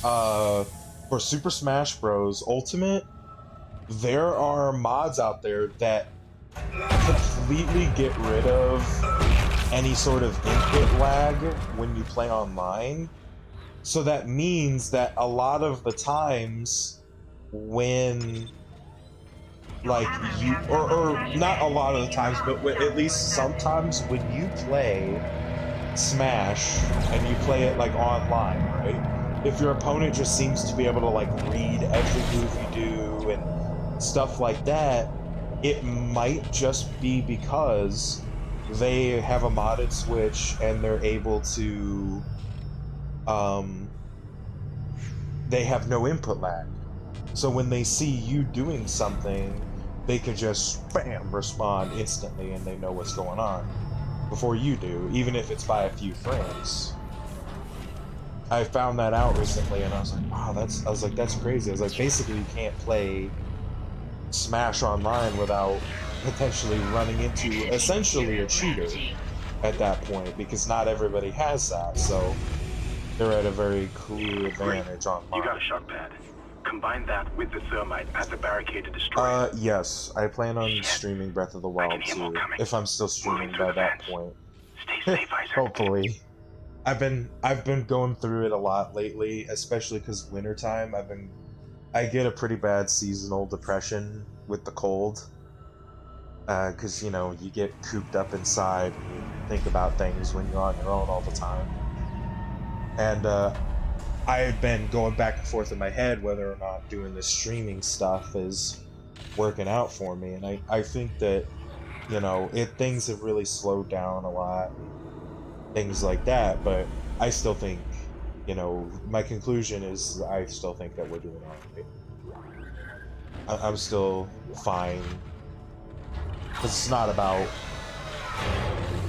for Super Smash Bros. Ultimate, there are mods out there that completely get rid of any sort of input lag when you play online. So that means that a lot of the times when, like, you, or not a lot of the times, but at least sometimes when you play Smash and you play it, like, online, right? If your opponent just seems to be able to, like, read every move you do and stuff like that, it might just be because they have a modded Switch and they're able to, they have no input lag. So when they see you doing something, they can just, bam, respond instantly and they know what's going on before you do, even if it's by a few frames. I found that out recently and I was like, wow, that's crazy. I was like, basically you can't play Smash online without potentially running into essentially a cheater at that point, because not everybody has that, so they're at a very clear advantage online. You got a shock pad. Combine that with the thermite at the barricade to destroy it. Yes, I plan on streaming Breath of the Wild too, if I'm still streaming by that point. Hopefully. I've been going through it a lot lately, especially because wintertime. I get a pretty bad seasonal depression with the cold. Because, you know, you get cooped up inside and you think about things when you're on your own all the time. And I've been going back and forth in my head whether or not doing this streaming stuff is working out for me. And I think that, you know, things have really slowed down a lot, things like that, but I still think, you know, my conclusion is I still think that we're doing alright. I'm still fine. It's not about,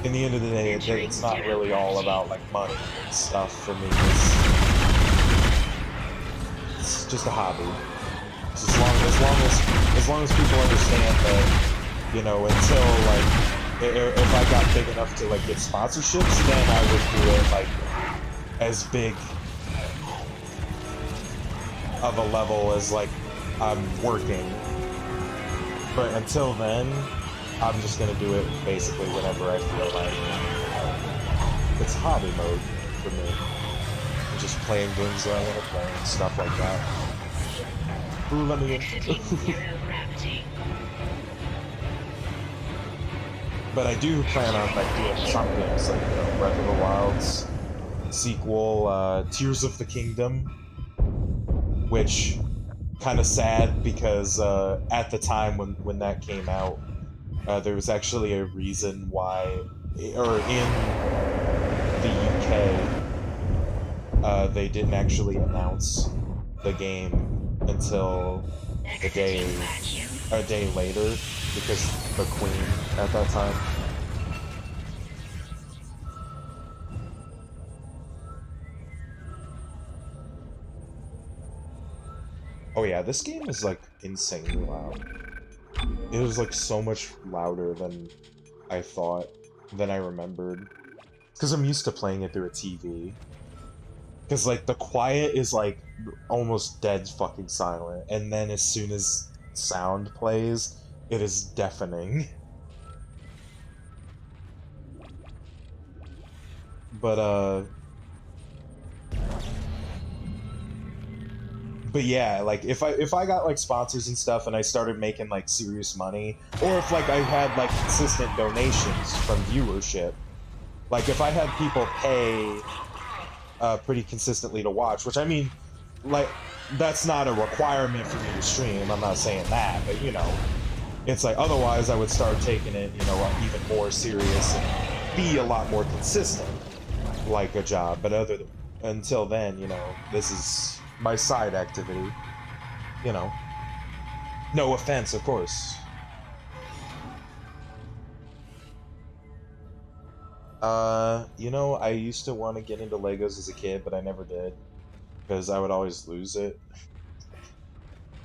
in the end of the day, it's not really all about like money and stuff for me. It's just a hobby. It's as long as people understand that, you know, until like, if I got big enough to like get sponsorships, then I would do it like as big of a level as like I'm working. But until then, I'm just gonna do it basically whenever I feel like. It's hobby mode for me. I'm just playing games that I want to play and stuff like that. Ooh, let me in. But I do plan on like doing some games like Breath of the Wild's sequel, Tears of the Kingdom, which kind of sad because at the time when that came out, there was actually a reason why, or in the UK, they didn't actually announce the game until a day later because the Queen at that time. Oh yeah, this game is like insanely loud. It was like so much louder than I thought, than I remembered. Because I'm used to playing it through a TV. Because like the quiet is like almost dead fucking silent, and then as soon as sound plays, it is deafening. But but yeah, like if I got like sponsors and stuff and I started making like serious money, or if like I had like consistent donations from viewership, like if I had people pay pretty consistently to watch, which I mean, like that's not a requirement for me to stream. I'm not saying that, but you know, it's like otherwise I would start taking it, you know, even more serious and be a lot more consistent, like a job. But until then, you know, this is my side activity, you know. No offense, of course. You know, I used to want to get into Legos as a kid, but I never did because I would always lose it.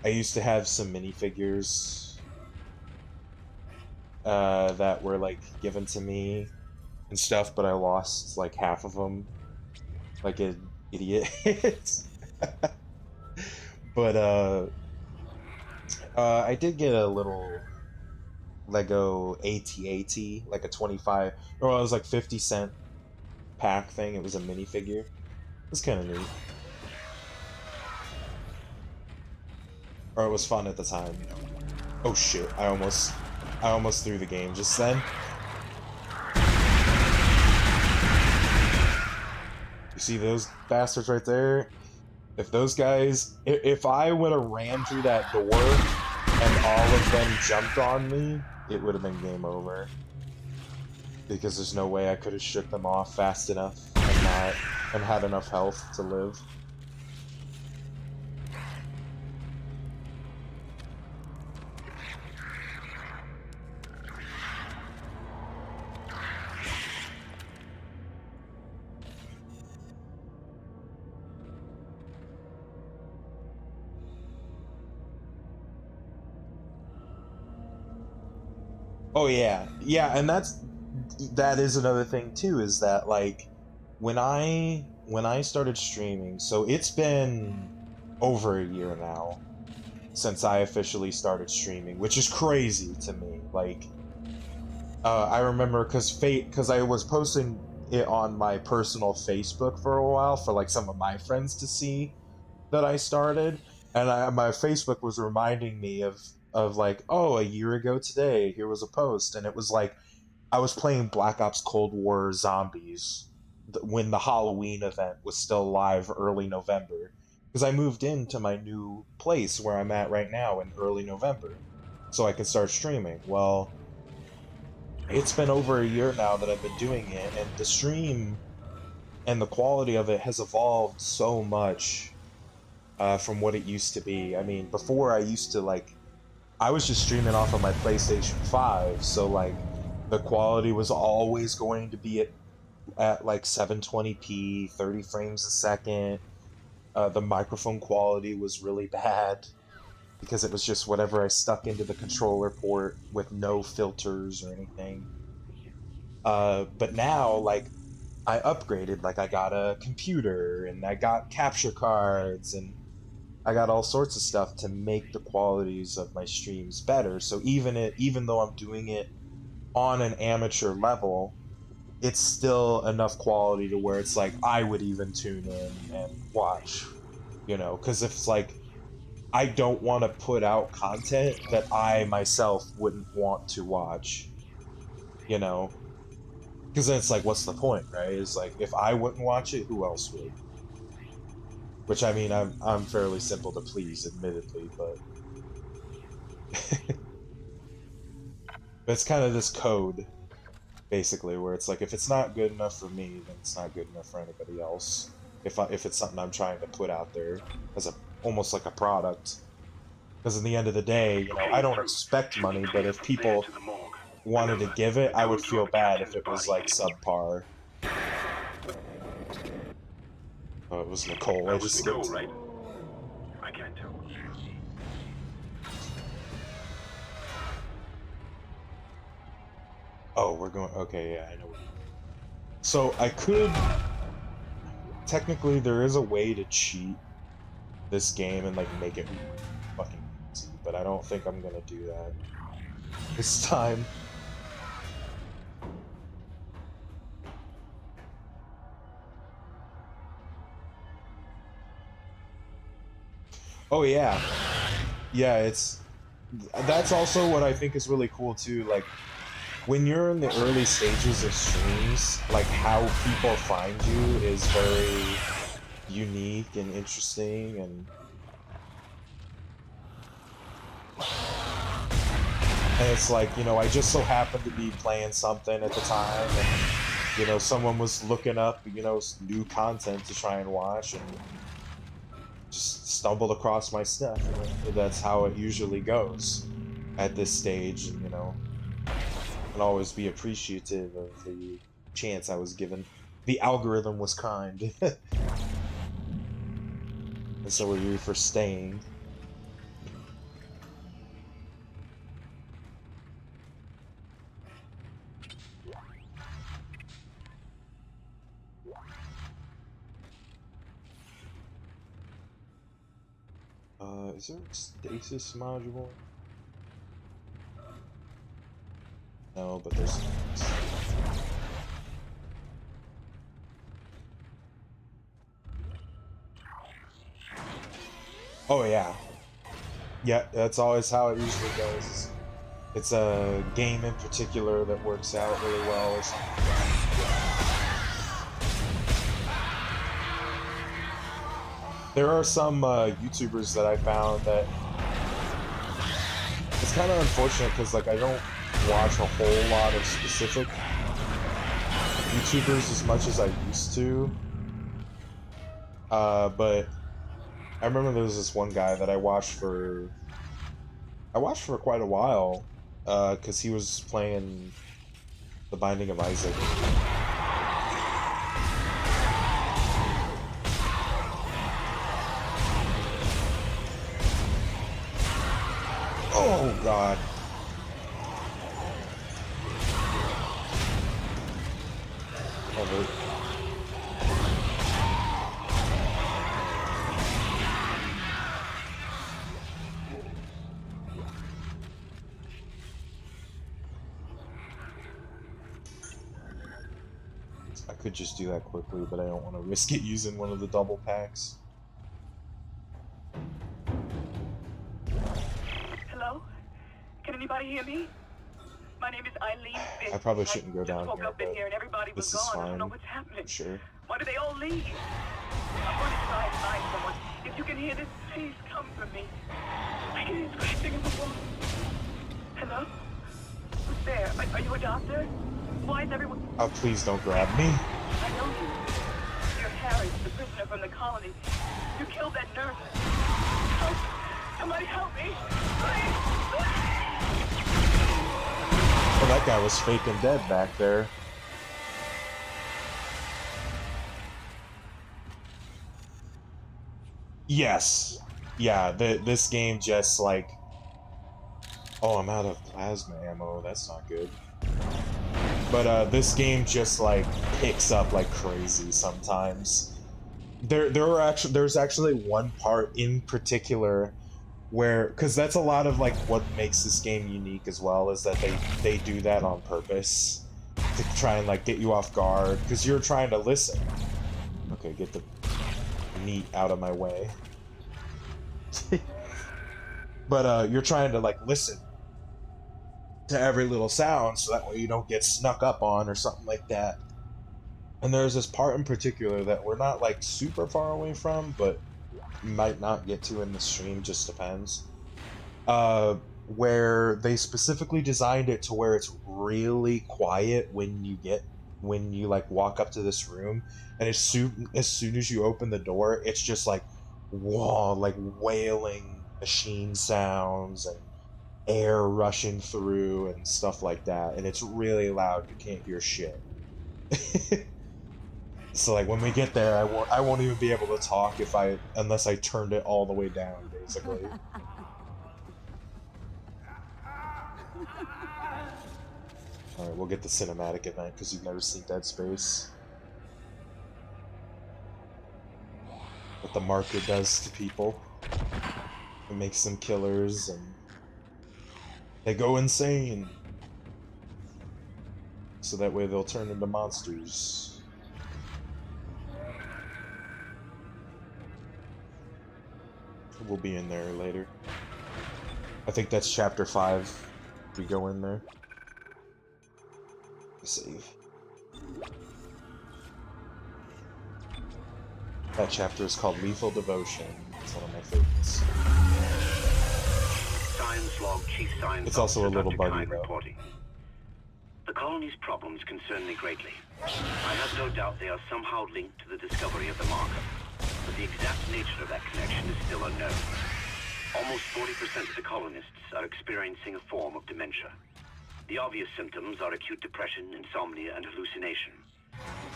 I used to have some minifigures that were like given to me and stuff, but I lost like half of them, like an idiot. But I did get a little Lego AT-AT, like a 25, or it was like 50-cent pack thing. It was a minifigure. It was kind of neat. Or it was fun at the time. Oh shit, I almost threw the game just then. You see those bastards right there? If those guys, if I would have ran through that door and all of them jumped on me, it would have been game over. Because there's no way I could have shook them off fast enough and had enough health to live. Oh yeah, yeah, and that is another thing too. Is that like when I started streaming, so it's been over a year now since I officially started streaming, which is crazy to me. Like, I remember because I was posting it on my personal Facebook for a while for like some of my friends to see that I started, and my Facebook was reminding me of like, oh, a year ago today, here was a post, and it was like I was playing Black Ops Cold War Zombies when the Halloween event was still live early November, because I moved into my new place where I'm at right now in early November, so I could start streaming. Well, it's been over a year now that I've been doing it, and the stream and the quality of it has evolved so much from what it used to be. I mean, before I used to like, I was just streaming off of my PlayStation 5, so like the quality was always going to be at like 720p, 30 frames a second. The microphone quality was really bad because it was just whatever I stuck into the controller port with no filters or anything. But now, like, I upgraded. Like, I got a computer and I got capture cards and I got all sorts of stuff to make the qualities of my streams better. So even though I'm doing it on an amateur level, it's still enough quality to where it's like I would even tune in and watch, you know, because if it's like I don't want to put out content that I myself wouldn't want to watch, you know? Because then it's like, what's the point, right? It's like, if I wouldn't watch it, who else would? Which, I mean, I'm fairly simple to please, admittedly, but it's kind of this code, basically, where it's like, if it's not good enough for me, then it's not good enough for anybody else. If it's something I'm trying to put out there as a almost like a product. Because in the end of the day, you know, I don't expect money, but if people wanted to give it, I would feel bad if it was like subpar. Oh, it was Nicole. I just skipped. Right? I can't tell. Oh, we're going. Okay, yeah, I know. So I could. Technically, there is a way to cheat this game and like make it fucking easy, but I don't think I'm gonna do that this time. Oh yeah, yeah. That's also what I think is really cool too. Like when you're in the early stages of streams, like how people find you is very unique and interesting, and it's like, you know, I just so happened to be playing something at the time, and you know, someone was looking up, you know, new content to try and watch, and just stumbled across my stuff. And that's how it usually goes at this stage, and you know, can always be appreciative of the chance I was given. The algorithm was kind. And so are you for staying. Is there a stasis module? No, but there's... Oh yeah. Yeah, that's always how it usually goes. It's a game in particular that works out really well or something. There are some YouTubers that I found that it's kind of unfortunate because like I don't watch a whole lot of specific YouTubers as much as I used to. But I remember there was this one guy that I watched for quite a while, because he was playing The Binding of Isaac. Oh god. Oh, I could just do that quickly, but I don't want to risk it using one of the double packs. Hello? Can anybody hear me? My name is Eileen Fitz. I probably shouldn't go down woke here, up in but here and everybody was this is gone. I don't know fine. what's happening. I'm sure. Why do they all leave? I'm going to try and find someone. If you can hear this, please come for me. I can hear scratching in the wall. Hello? Who's there? Are you a doctor? Why is everyone... Oh, please don't grab me. I know you. You're Harris, the prisoner from the colony. You killed that nurse. Help! Somebody help me! Please! Oh, that guy was faking dead back there. Yes. Yeah, this game just like... Oh, I'm out of plasma ammo. That's not good. But this game just like picks up like crazy sometimes. There's actually one part in particular where, because that's a lot of like what makes this game unique as well, is that they do that on purpose to try and like get you off guard because you're trying to listen. Okay, get the meat out of my way. But you're trying to like listen to every little sound so that way you don't get snuck up on or something like that. And there's this part in particular that we're not like super far away from, but might not get to in the stream, just depends. Where they specifically designed it to where it's really quiet when you like walk up to this room, and as soon as you open the door, it's just like whoa, like wailing machine sounds and air rushing through and stuff like that, and it's really loud. You can't hear shit. So like when we get there, I won't even be able to talk unless I turned it all the way down, basically. Alright, we'll get the cinematic event because you've never seen Dead Space. What the marker does to people. It makes them killers and they go insane. So that way they'll turn into monsters. We'll be in there later. I think that's chapter 5. We go in there. Save. That chapter is called Lethal Devotion. It's one of my favorites. Science log, Chief Science It's also a little buggy Kine though. reporting. The colony's problems concern me greatly. I have no doubt they are somehow linked to the discovery of the marker, but the exact nature of that connection is still unknown. Almost 40% of the colonists are experiencing a form of dementia. The obvious symptoms are acute depression, insomnia, and hallucination.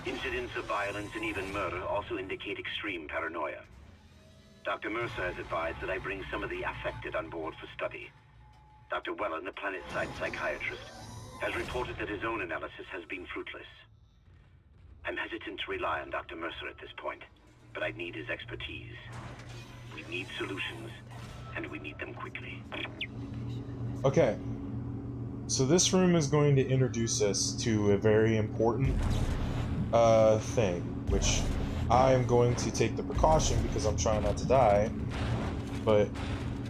Incidents of violence and even murder also indicate extreme paranoia. Dr. Mercer has advised that I bring some of the affected on board for study. Dr. Wellen, the planet-side psychiatrist, has reported that his own analysis has been fruitless. I'm hesitant to rely on Dr. Mercer at this point, but I need his expertise. We need solutions, and we need them quickly. Okay. So this room is going to introduce us to a very important thing, which I am going to take the precaution because I'm trying not to die, but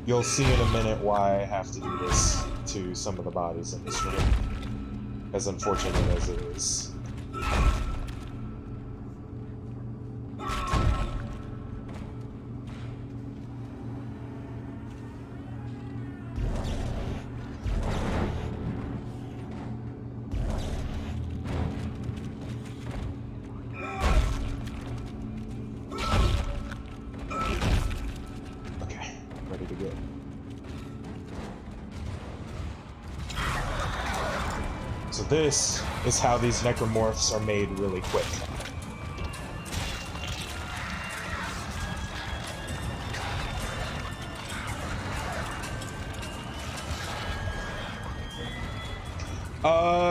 you'll see in a minute why I have to do this to some of the bodies in this room, as unfortunate as it is. This is how these necromorphs are made really quick.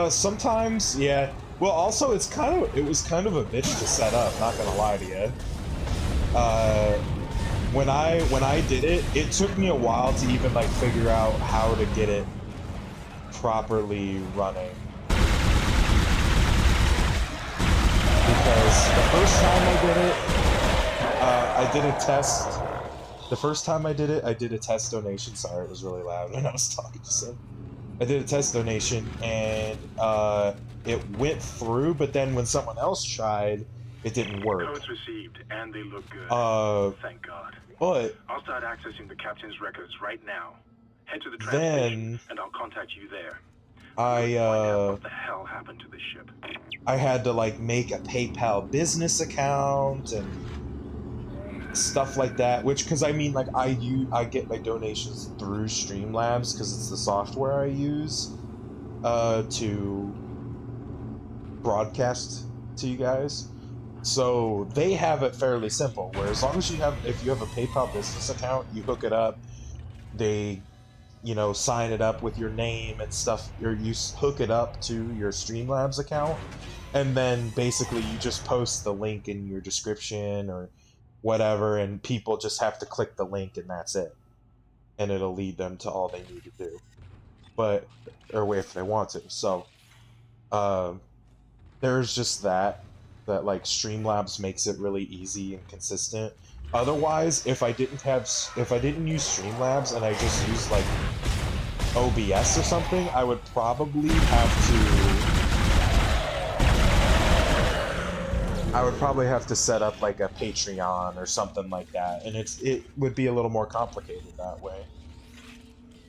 Sometimes, yeah. Well, also, it was kind of a bitch to set up, not gonna lie to you. When I did it, it took me a while to even, like, figure out how to get it properly running. Because the first time I did it, I did a test. The first time I did a test donation. Sorry, it was really loud when I was talking to some. I did a test donation, and it went through, but then when someone else tried, it didn't work. Codes received, and they look good. Thank God. But I'll start accessing the captain's records right now. Head to the train then station, and I'll contact you there. What the hell happened to this ship? I had to like make a PayPal business account and stuff like that, which, because I mean, like, I get my donations through Streamlabs because it's the software I use to broadcast to you guys. So they have it fairly simple, where as long as if you have a PayPal business account, you hook it up, they, you know, sign it up with your name and stuff, or you hook it up to your Streamlabs account, and then basically you just post the link in your description or whatever, and people just have to click the link and that's it. And it'll lead them to all they need to do. Or if they want to. So, there's just that like Streamlabs makes it really easy and consistent. Otherwise, if I didn't use Streamlabs and I just used like OBS or something, I would probably have to set up like a Patreon or something like that, and it would be a little more complicated that way.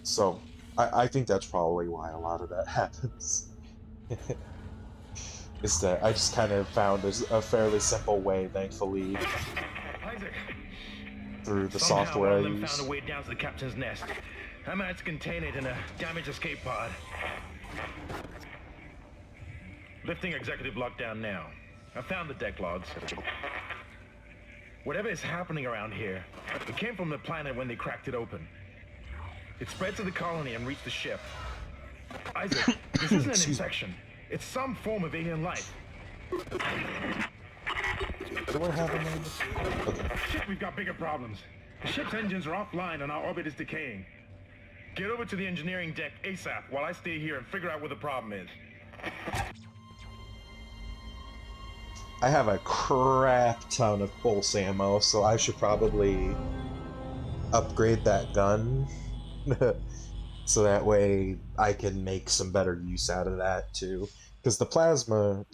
So I think that's probably why a lot of that happens. Is that I just kind of found a fairly simple way, thankfully, Isaac. through the Somehow, software one I of them use. found a way down to the captain's nest. I managed to contain it in a damaged escape pod. Lifting executive lockdown now. I found the deck logs. Whatever is happening around here, it came from the planet when they cracked it open. It spread to the colony and reached the ship. Isaac, this isn't an infection. It's some form of alien life. Shit, we've got bigger problems. The ship's engines are offline and our orbit is decaying. Get over to the engineering deck ASAP while I stay here and figure out what the problem is. I have a crap ton of pulse ammo, so I should probably upgrade that gun. So that way I can make some better use out of that too. Because the plasma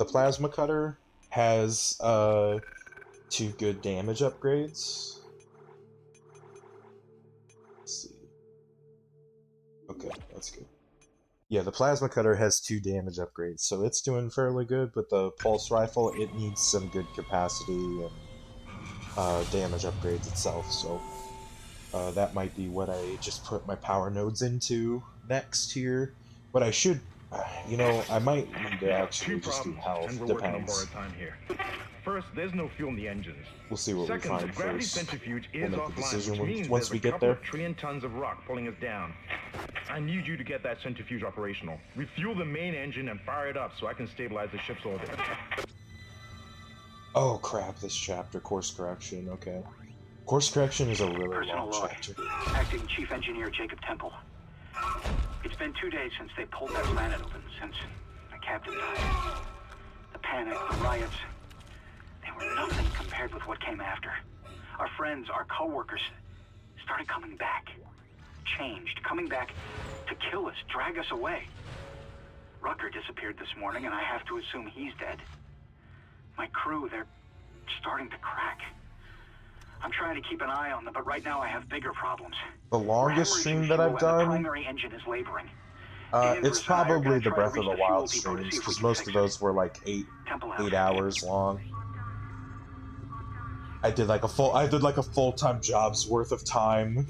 cutter has 2 good damage upgrades. Let's see. Okay, that's good. Yeah, the plasma cutter has 2 damage upgrades, so it's doing fairly good, but the pulse rifle, it needs some good capacity and damage upgrades itself, so that might be what I just put my power nodes into next here. But I should, I might need to actually just do health, and we're working on depends. borrowed time here. First, there's no fuel in the engines. We'll see what Second, we the find gravity first. centrifuge We'll is make the offline, decision which means once there's we a get couple there. of trillion tons of rock pulling us down. I need you to get that centrifuge operational. Refuel the main engine and fire it up so I can stabilize the ship's orbit. Oh crap, this chapter, course correction, okay. Course correction is a really Personal long log. chapter. Acting Chief Engineer Jacob Temple. It's been 2 days since they pulled that planet open, since the captain died. The panic, the riots, they were nothing compared with what came after. Our friends, our co-workers, started coming back. Changed, coming back to kill us, drag us away. Rucker disappeared this morning, and I have to assume he's dead. My crew, they're starting to crack. I'm trying to keep an eye on them, but right now I have bigger problems. The longest stream that I've The done, primary engine is laboring. it's probably the Breath of the Wild streams, because most of those were like 8 hours long. I did like a full-time job's worth of time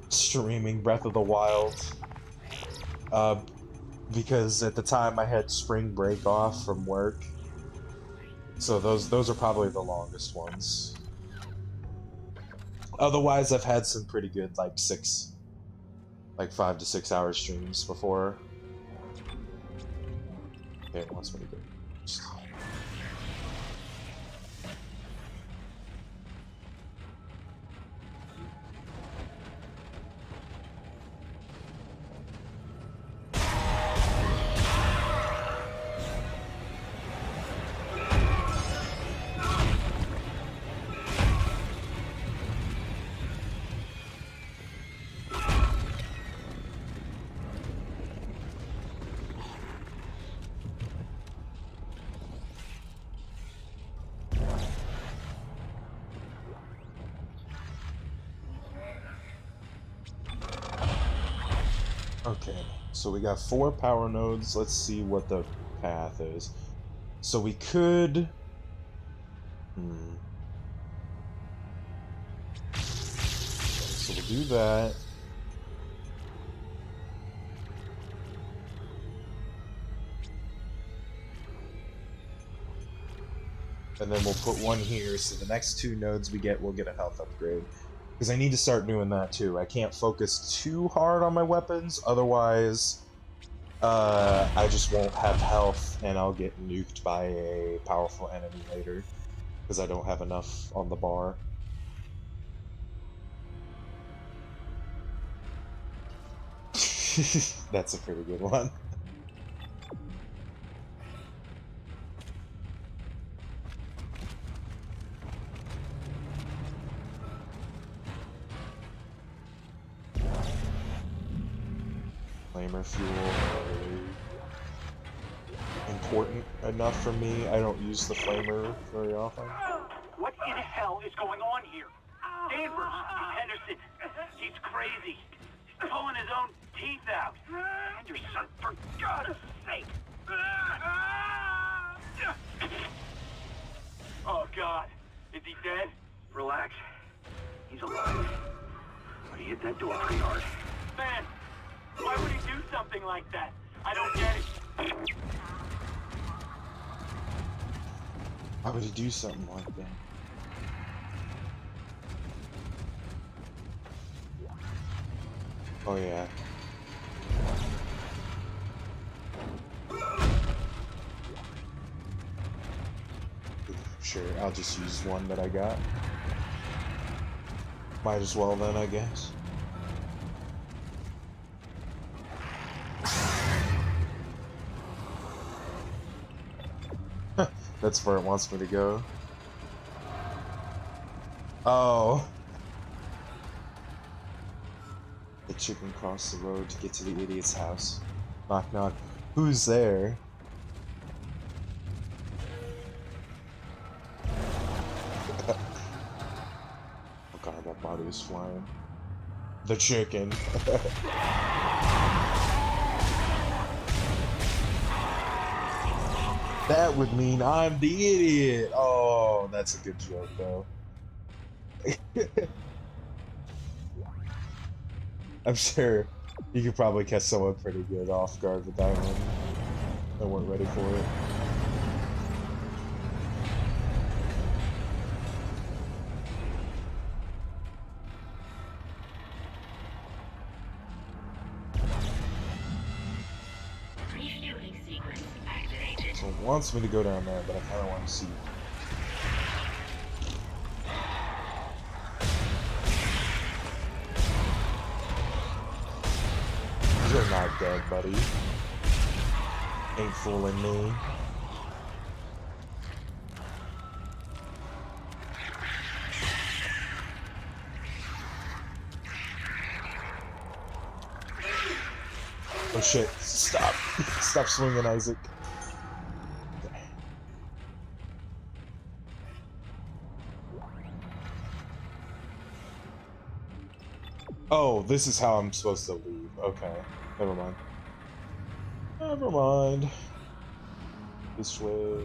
streaming Breath of the Wild. Because at the time I had spring break off from work. So those are probably the longest ones. Otherwise, I've had some pretty good, like 5 to 6 hour streams before. Okay, it wants me to go. Okay, so we got 4 power nodes. Let's see what the path is. So we could... So we'll do that. And then we'll put one here, so the next 2 nodes we get, we'll get a health upgrade. Because I need to start doing that too. I can't focus too hard on my weapons, otherwise I just won't have health and I'll get nuked by a powerful enemy later. Because I don't have enough on the bar. That's a pretty good one. flamer fuel are really important enough for me. I don't use the flamer very often. What in hell is going on here? Danvers, Henderson, he's crazy. He's pulling his own teeth out. Henderson, for God's sake! Oh, God. Is he dead? Relax. He's alive. But he hit that door pretty hard. Man, why would he do something like that? I don't get it. Why would he do something like that? Oh yeah. Sure, I'll just use one that I got. Might as well then, I guess. That's where it wants me to go. Oh. The chicken crossed the road to get to the idiot's house. Knock knock. Who's there? Oh god, that body is flying. The chicken. That would mean I'm the idiot. Oh, that's a good joke, though. I'm sure you could probably catch someone pretty good off guard with that one. They weren't ready for it. Refueling sequence activated. So it wants me to go down there, but I kind of want to see. You're not dead, buddy. Ain't fooling me. Oh shit, stop. Stop swinging, Isaac. Oh, this is how I'm supposed to leave. Okay, never mind. Never mind. This way.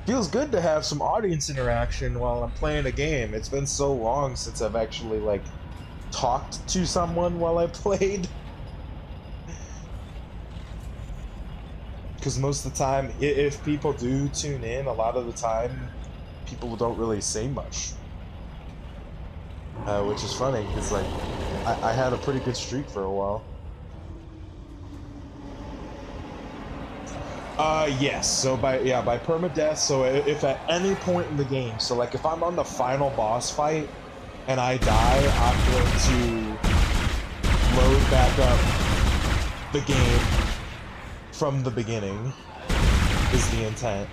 Feels good to have some audience interaction while I'm playing a game. It's been so long since I've actually, like, talked to someone while I played. Because most of the time, if people do tune in, a lot of the time, people don't really say much. Which is funny, because, like, I had a pretty good streak for a while. Yes, so by permadeath, so if at any point in the game, so like if I'm on the final boss fight and I die, I'm going to load back up the game from the beginning, is the intent.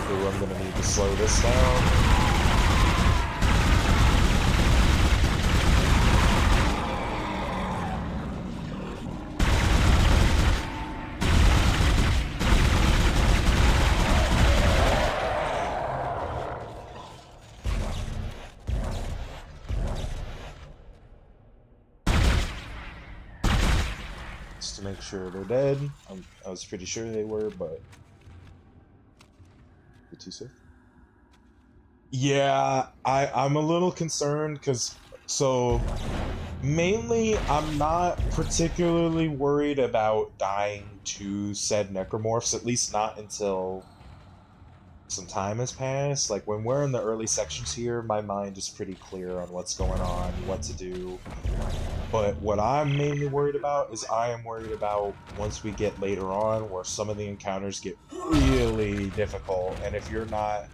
Ooh, I'm gonna need to slow this down. To make sure they're dead. I was pretty sure they were, but you're too safe. Yeah, I'm a little concerned because mainly I'm not particularly worried about dying to said necromorphs, at least not until some time has passed. Like when we're in the early sections here, my mind is pretty clear on what's going on, what to do. But what I'm mainly worried about is I am worried about once we get later on where some of the encounters get really difficult, and if you're not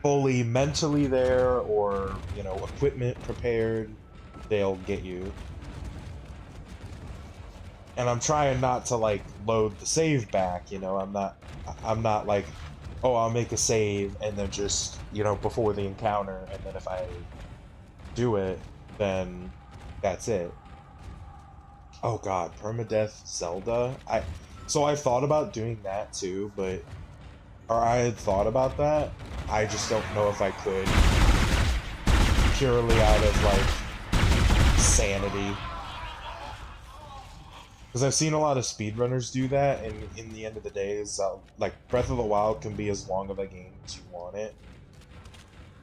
fully mentally there or, you know, equipment prepared, they'll get you. And I'm trying not to like load the save back, you know, I'm not like oh, I'll make a save and then just, you know, before the encounter, and then if I do it, then that's it. Oh god, permadeath Zelda? So I thought about doing that too, but or I had thought about that. I just don't know if I could, purely out of like sanity. Because I've seen a lot of speedrunners do that, and in the end of the day, is like Breath of the Wild can be as long of a game as you want it,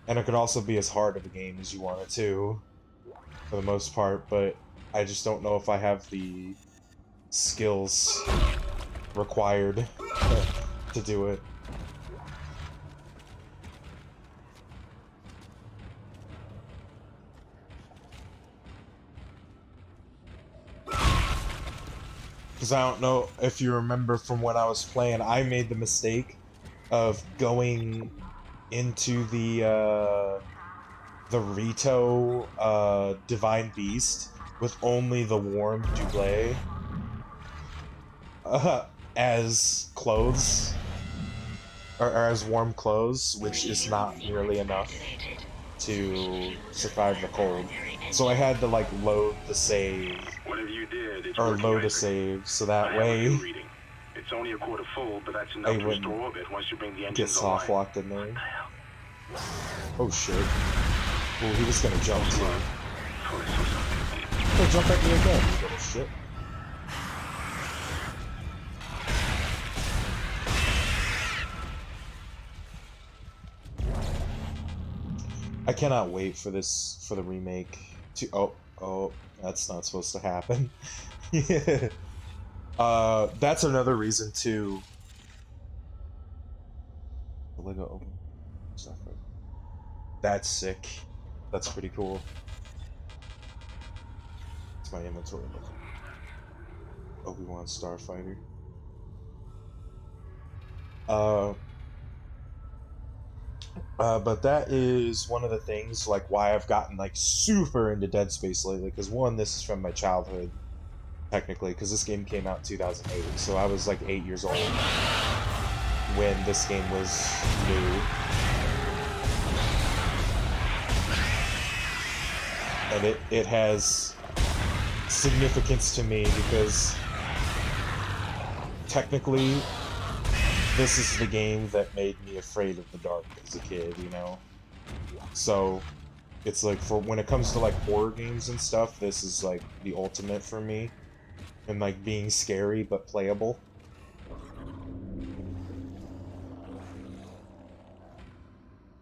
and it could also be as hard of a game as you want it to, for the most part. But I just don't know if I have the skills required to do it. Because I don't know if you remember from when I was playing, I made the mistake of going into the Rito Divine Beast with only the warm Doublé as clothes, or as warm clothes, which is not nearly enough to survive the cold. So I had to like load the save, Whatever you did, it's or working load a nicely. save, so that I have a way new reading. It's only a quarter full, but that's I enough to wouldn't restore orbit once you bring the get engines soft online. locked in there. Oh shit. Well, he was gonna jump too. He'll jump at me again, you little shit. I cannot wait for the remake to, oh, that's not supposed to happen. Yeah. That's another reason too. The Lego open stuff. Right? That's sick. That's pretty cool. It's my inventory looking. Obi-Wan Starfighter. But that is one of the things, like, why I've gotten, like, super into Dead Space lately, because one, this is from my childhood, technically, because this game came out in 2008, so I was, like, 8 years old when this game was new. And it has significance to me, because technically, this is the game that made me afraid of the dark as a kid, you know? So, it's like, for when it comes to like horror games and stuff, this is like the ultimate for me. And like being scary but playable.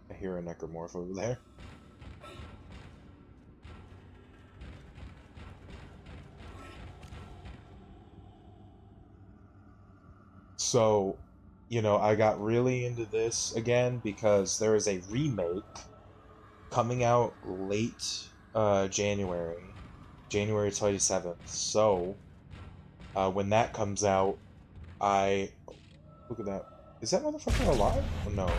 I hear a necromorph over there. So, you know, I got really into this again because there is a remake coming out late January 27th. So, when that comes out, look at that. Is that motherfucker alive? Oh, no. Okay.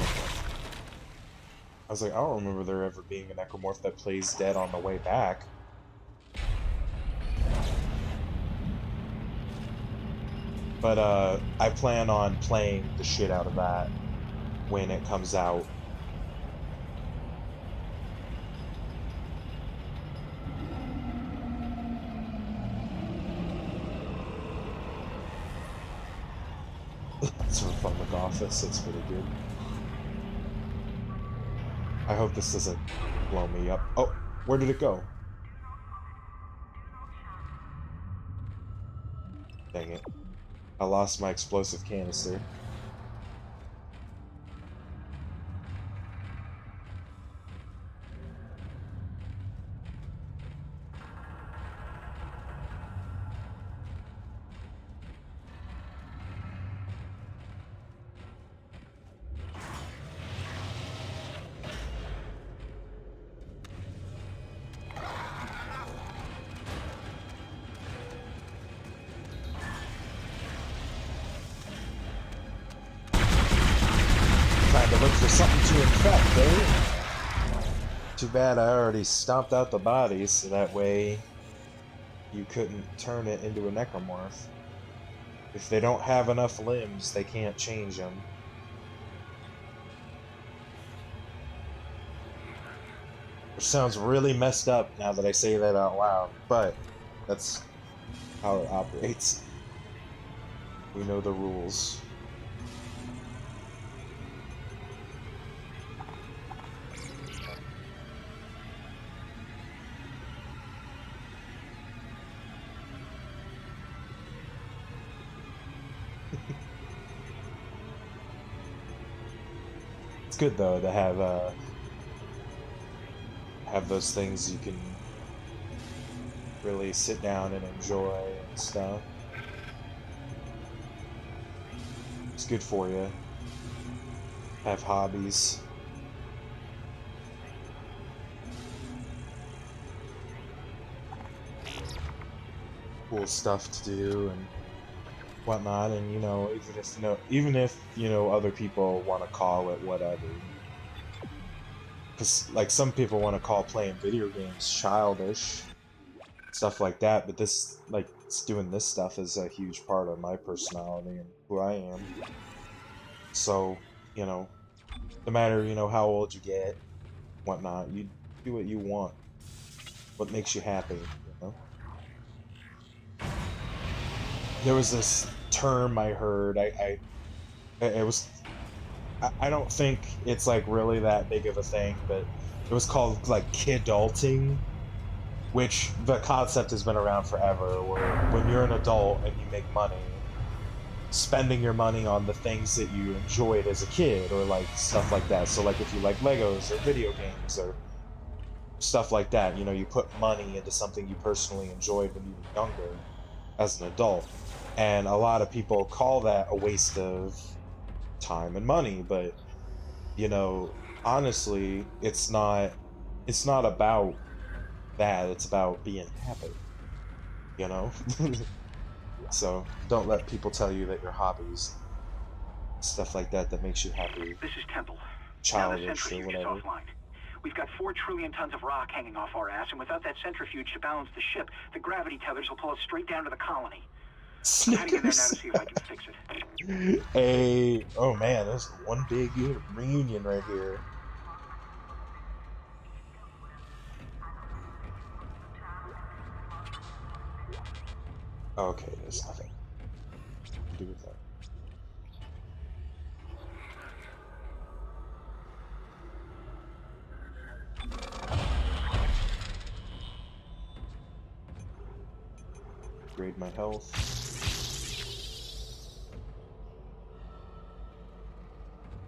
I was like, I don't remember there ever being a necromorph that plays dead on the way back. But, I plan on playing the shit out of that when it comes out. It's from Public Office, it's pretty good. I hope this doesn't blow me up. Oh, where did it go? Dang it. I lost my explosive canister. Trying to look for something to infect, eh? Too bad I already stomped out the bodies, so that way you couldn't turn it into a necromorph. If they don't have enough limbs, they can't change them. Which sounds really messed up now that I say that out loud, but that's how it operates. We know the rules. It's good though to have those things you can really sit down and enjoy and stuff. It's good for you. Have hobbies. Cool stuff to do and whatnot, and you know, even if you know other people want to call it whatever, because like some people want to call playing video games childish, stuff like that, but this like doing this stuff is a huge part of my personality and who I am. So you know, no matter you know how old you get, whatnot, you do what you want, what makes you happy, you know. There was this term I heard. It was. I don't think it's like really that big of a thing, but it was called like kidulting, which the concept has been around forever. Where when you're an adult and you make money, spending your money on the things that you enjoyed as a kid, or like stuff like that. So like if you like Legos or video games or stuff like that, you know, you put money into something you personally enjoyed when you were younger as an adult. And a lot of people call that a waste of time and money, but you know, honestly, it's not about that, it's about being happy, you know? So don't let people tell you that your hobbies, stuff like that that makes you happy, This is Temple. Now the childish or centrifuge is whatever. offline. We've got 4 trillion tons of rock hanging off our ass, and without that centrifuge to balance the ship, the gravity tethers will pull us straight down to the colony. I'm heading in there now to Snickers. see if I can fix it. Hey, oh man, there's one big reunion right here. Okay, there's nothing to do with that. Upgrade my health.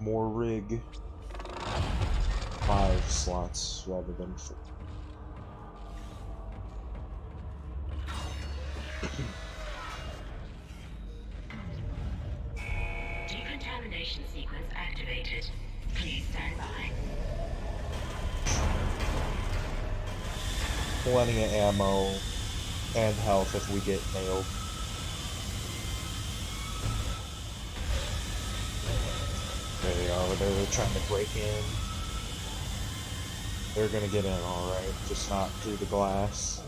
More rig. 5 slots rather than 4. Decontamination sequence activated. Please stand by. Plenty of ammo and health if we get nailed. There they are. They're trying to break in. They're gonna get in alright, just not through the glass.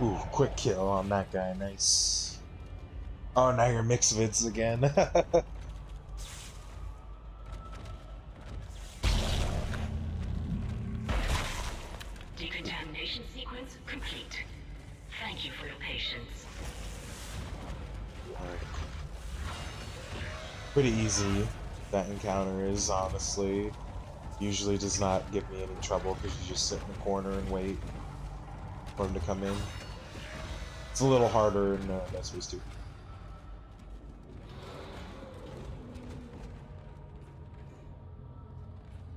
Ooh, quick kill on that guy, nice. Oh, now you're mixed vids again. Decontamination sequence complete. Thank you for your patience. Alright. Pretty easy, that encounter is, honestly. Usually does not give me any trouble because you just sit in the corner and wait for him to come in. It's a little harder in Space 2.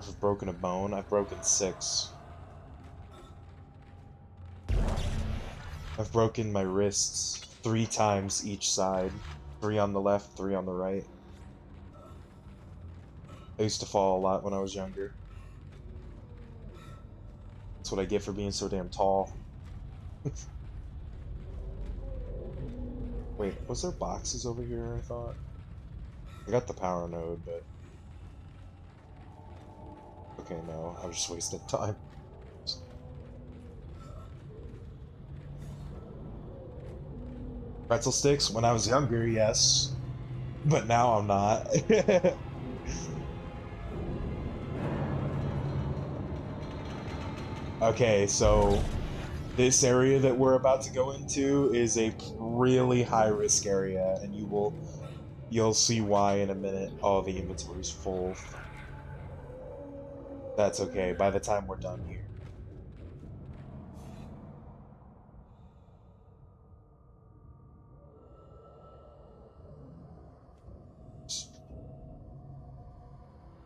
I've broken a bone. I've broken 6. I've broken my wrists 3 times each side. 3 on the left, 3 on the right. I used to fall a lot when I was younger. That's what I get for being so damn tall. Wait, was there boxes over here, I thought? I got the power node, but... Okay, no, I was just wasting time. Pretzel sticks? When I was younger, yes. But now I'm not. Okay, so this area that we're about to go into is a really high risk area, and you'll see why in a minute. Oh, the inventory's full. That's okay, by the time we're done here.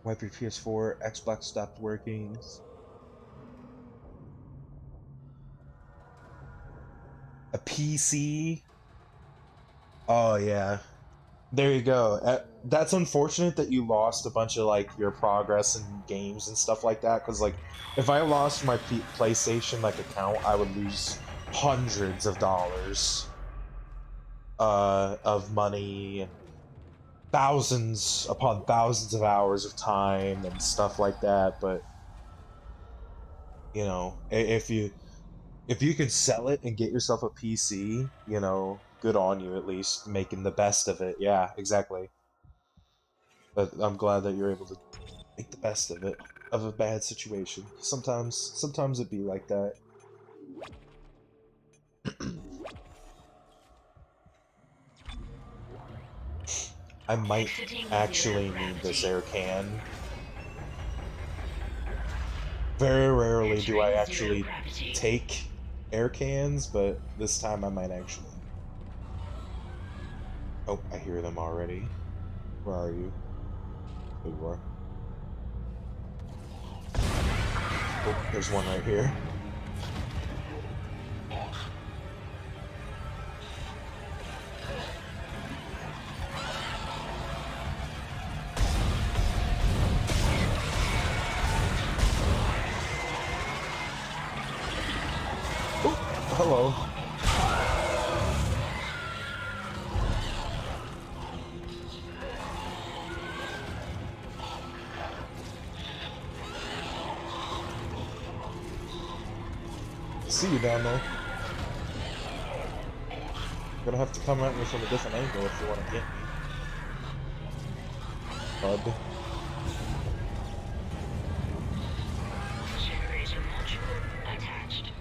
Wipe your PS4, Xbox stopped working. A PC? Oh yeah. There you go. That's unfortunate that you lost a bunch of like your progress in games and stuff like that. Because like, if I lost my PlayStation like account, I would lose hundreds of dollars of money and thousands upon thousands of hours of time and stuff like that. But you know, if you could sell it and get yourself a PC, you know, good on you at least making the best of it. Yeah, exactly. But I'm glad that you're able to make the best of it, of a bad situation. Sometimes it be like that. I might actually need this air can. Very rarely do I actually take air cans, but this time I might actually. Oh, I hear them already. Where are you? There you are. Oh, there's one right here. Oh, hello. See you down there. You're gonna have to come at me from a different angle if you want to get me. Bud. Generator module attached.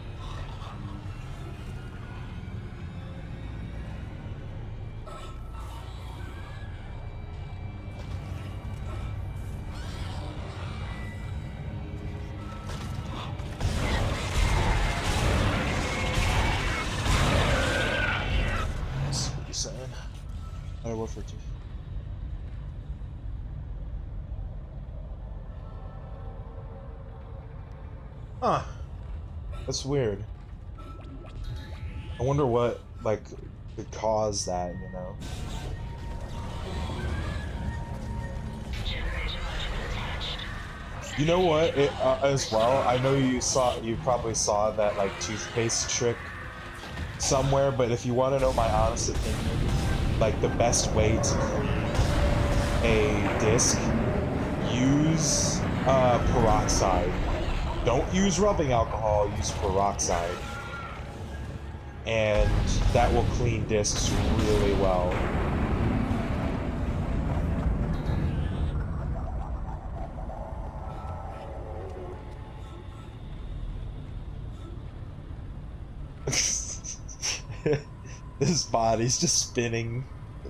That's what you're saying. I will for you. Huh. That's weird. I wonder what, like, could cause that, you know? You know what? As well, I know you probably saw that, like, toothpaste trick somewhere, but if you want to know my honest opinion, like, the best way to clean a disc, use, peroxide. Don't use rubbing alcohol, use peroxide. And that will clean discs really well. This body's just spinning.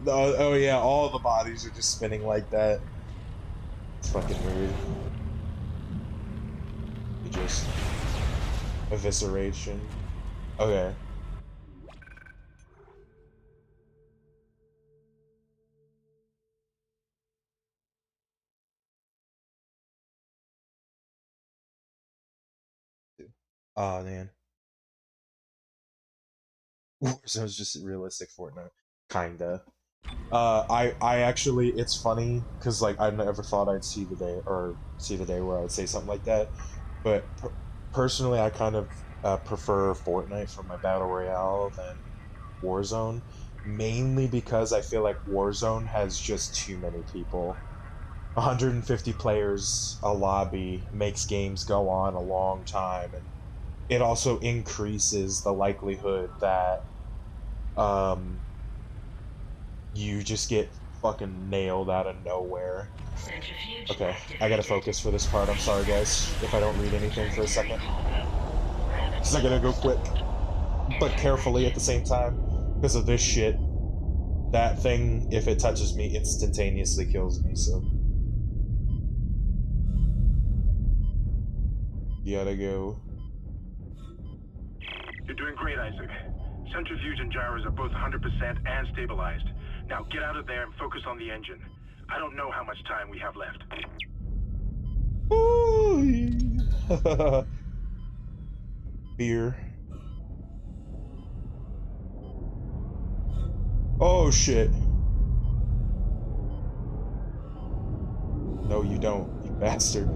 Oh yeah, all the bodies are just spinning like that. It's fucking weird. You just evisceration. Okay. Oh man, Warzone's just realistic Fortnite, kinda. I actually, it's funny because like I never thought I'd see the day where I would say something like that, but personally, I kind of prefer Fortnite for my battle royale than Warzone, mainly because I feel like Warzone has just too many people. 150 players a lobby makes games go on a long time, and it also increases the likelihood that um you just get fucking nailed out of nowhere. Centrifuge Okay, I gotta activated. focus for this part. I'm sorry, guys, if I don't read anything for a second. Because I gotta go quick, but carefully at the same time. Because of this shit, that thing, if it touches me, instantaneously kills me, so. Gotta go. You're doing great, Isaac. Centrifuge and gyros are both 100% and stabilized. Now get out of there and focus on the engine. I don't know how much time we have left. Beer. Oh shit. No, you don't, you bastard.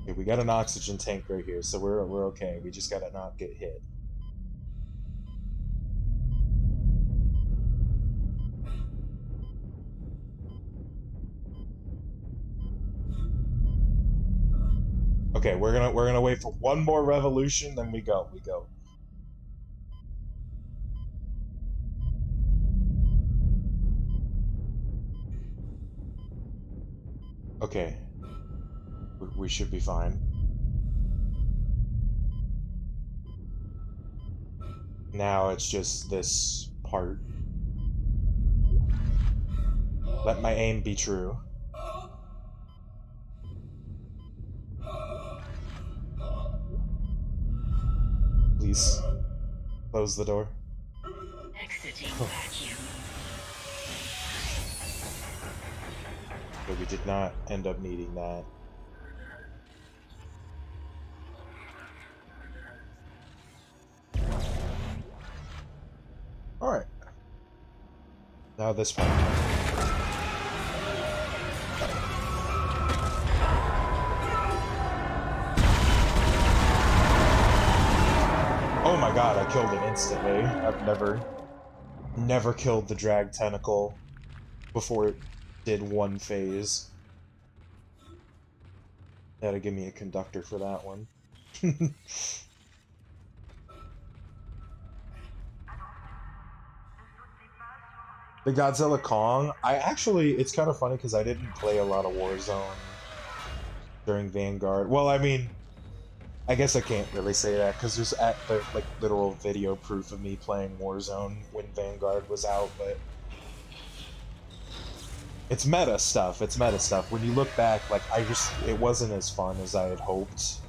Okay, we got an oxygen tank right here, so we're okay. We just gotta not get hit. Okay, we're gonna wait for one more revolution, then we go. Okay, we should be fine. Now it's just this part. Let my aim be true. Please, close the door. Exiting vacuum. But we did not end up needing that. Alright. Now this part. Oh my god, I killed it instantly. I've never killed the drag tentacle before it did one phase. They had to give me a conductor for that one. The Godzilla Kong, it's kind of funny because I didn't play a lot of Warzone during Vanguard. Well, I mean, I guess I can't really say that because there's like literal video proof of me playing Warzone when Vanguard was out, but it's meta stuff. It's meta stuff. When you look back, like it wasn't as fun as I had hoped.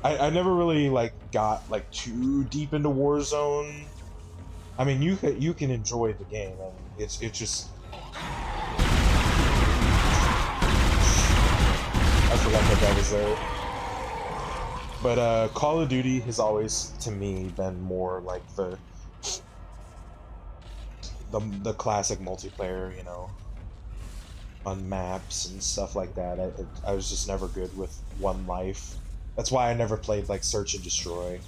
I never really like got like too deep into Warzone. I mean, you can enjoy the game, and it's just. I forgot that was there. But Call of Duty has always, to me, been more like the classic multiplayer, you know, on maps and stuff like that. I was just never good with one life. That's why I never played like Search and Destroy,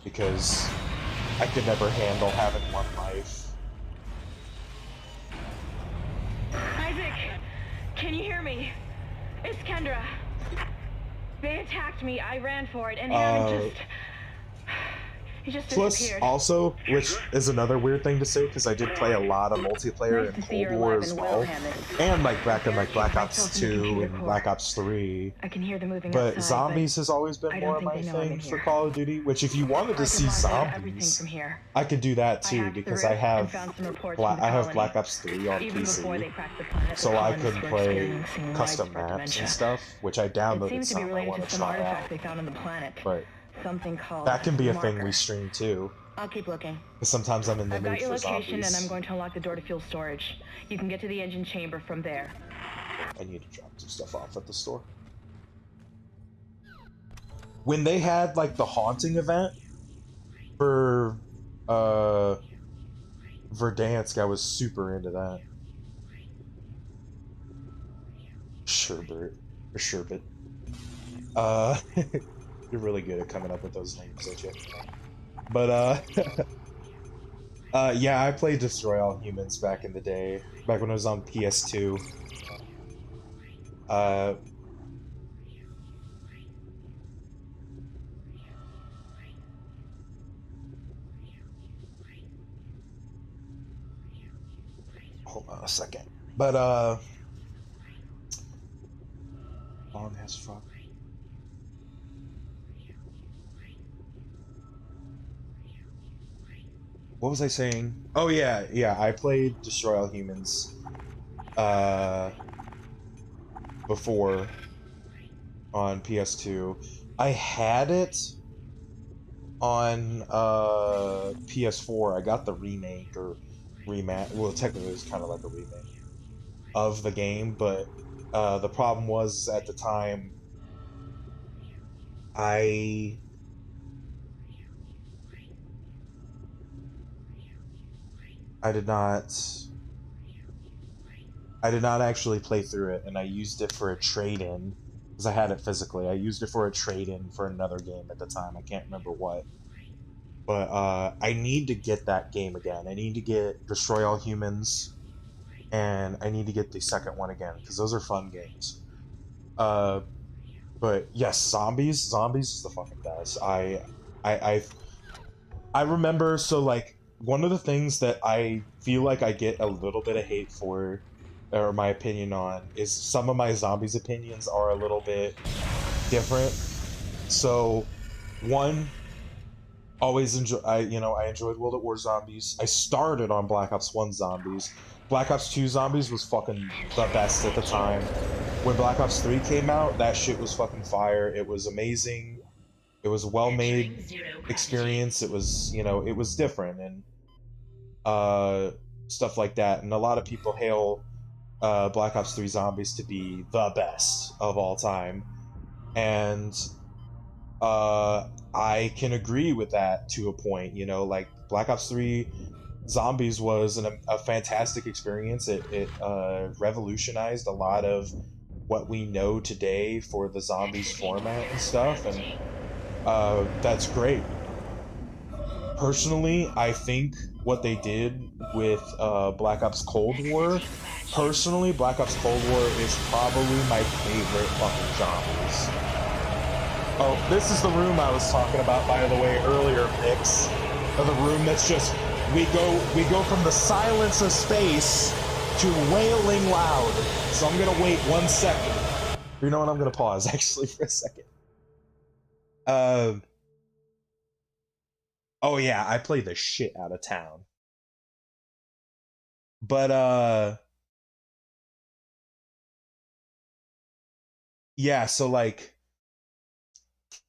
because I could never handle having one life. Isaac, can you hear me? It's Kendra. They attacked me, I ran for it, and Hammond he just Plus, disappeared. also, which is another weird thing to say, because I did play a lot of multiplayer in Cold War as well, and like back in like Black Ops 2 and Black Ops 3. I can hear them moving But outside, zombies has always been more of my thing for Call of Duty. Which, if you wanted to see zombies, I could do that too, because I have Black Ops 3 on PC, so I could play custom maps and stuff, which I downloaded some. I want to try out, but. Something called That can be a marker. thing we stream too. I'll keep looking. Because sometimes I'm in the I've mood got your for location, zombies. and I'm going to unlock the door to fuel storage. You can get to the engine chamber from there. I need to drop some stuff off at the store. When they had like the haunting event for Verdansk, I was super into that. Sherbert or Sherbet. You're really good at coming up with those names, don't you? But yeah, I played Destroy All Humans back in the day, back when it was on PS2. Uh, Hold on a second. But long as fuck. What was I saying? Oh yeah, yeah. I played Destroy All Humans uh before on PS2. I had it on PS4. I got the remake or remat. Well, technically, it was kind of like a remake of the game, but the problem was at the time I I did not I did not actually play through it, and I used it for a trade-in because I had it physically. I used it for a trade-in for another game at the time. I can't remember what, but I need to get that game again. I need to get Destroy All Humans, and I need to get the second one again because those are fun games. Uh, but yes, zombies is the fucking best. I I I remember, so like one of the things that I feel like I get a little bit of hate for, or my opinion on, is some of my zombies opinions are a little bit different. So one, always enjoy I enjoyed World at War zombies. I started on Black Ops 1 zombies. Black Ops 2 zombies was fucking the best at the time. When Black Ops 3 came out, that shit was fucking fire. It was amazing. It was a well-made Entering zero gravity. experience. It was, it was different and uh stuff like that. And a lot of people hail Black Ops 3 Zombies to be the best of all time. And I can agree with that to a point, like Black Ops 3 Zombies was a fantastic experience. It revolutionized a lot of what we know today for the zombies Exiting format and stuff, and gravity. that's great. Personally, I think what they did with Black Ops Cold War, Exiting vacuum. personally, Black Ops Cold War is probably my favorite fucking zombies. Oh, this is the room I was talking about, by the way, earlier, Mix. The room that's just we go from the silence of space to wailing loud. So I'm gonna wait 1 second. You know what? I'm gonna pause actually for a second. Um. Oh yeah, I play the shit out of Town. But yeah, so like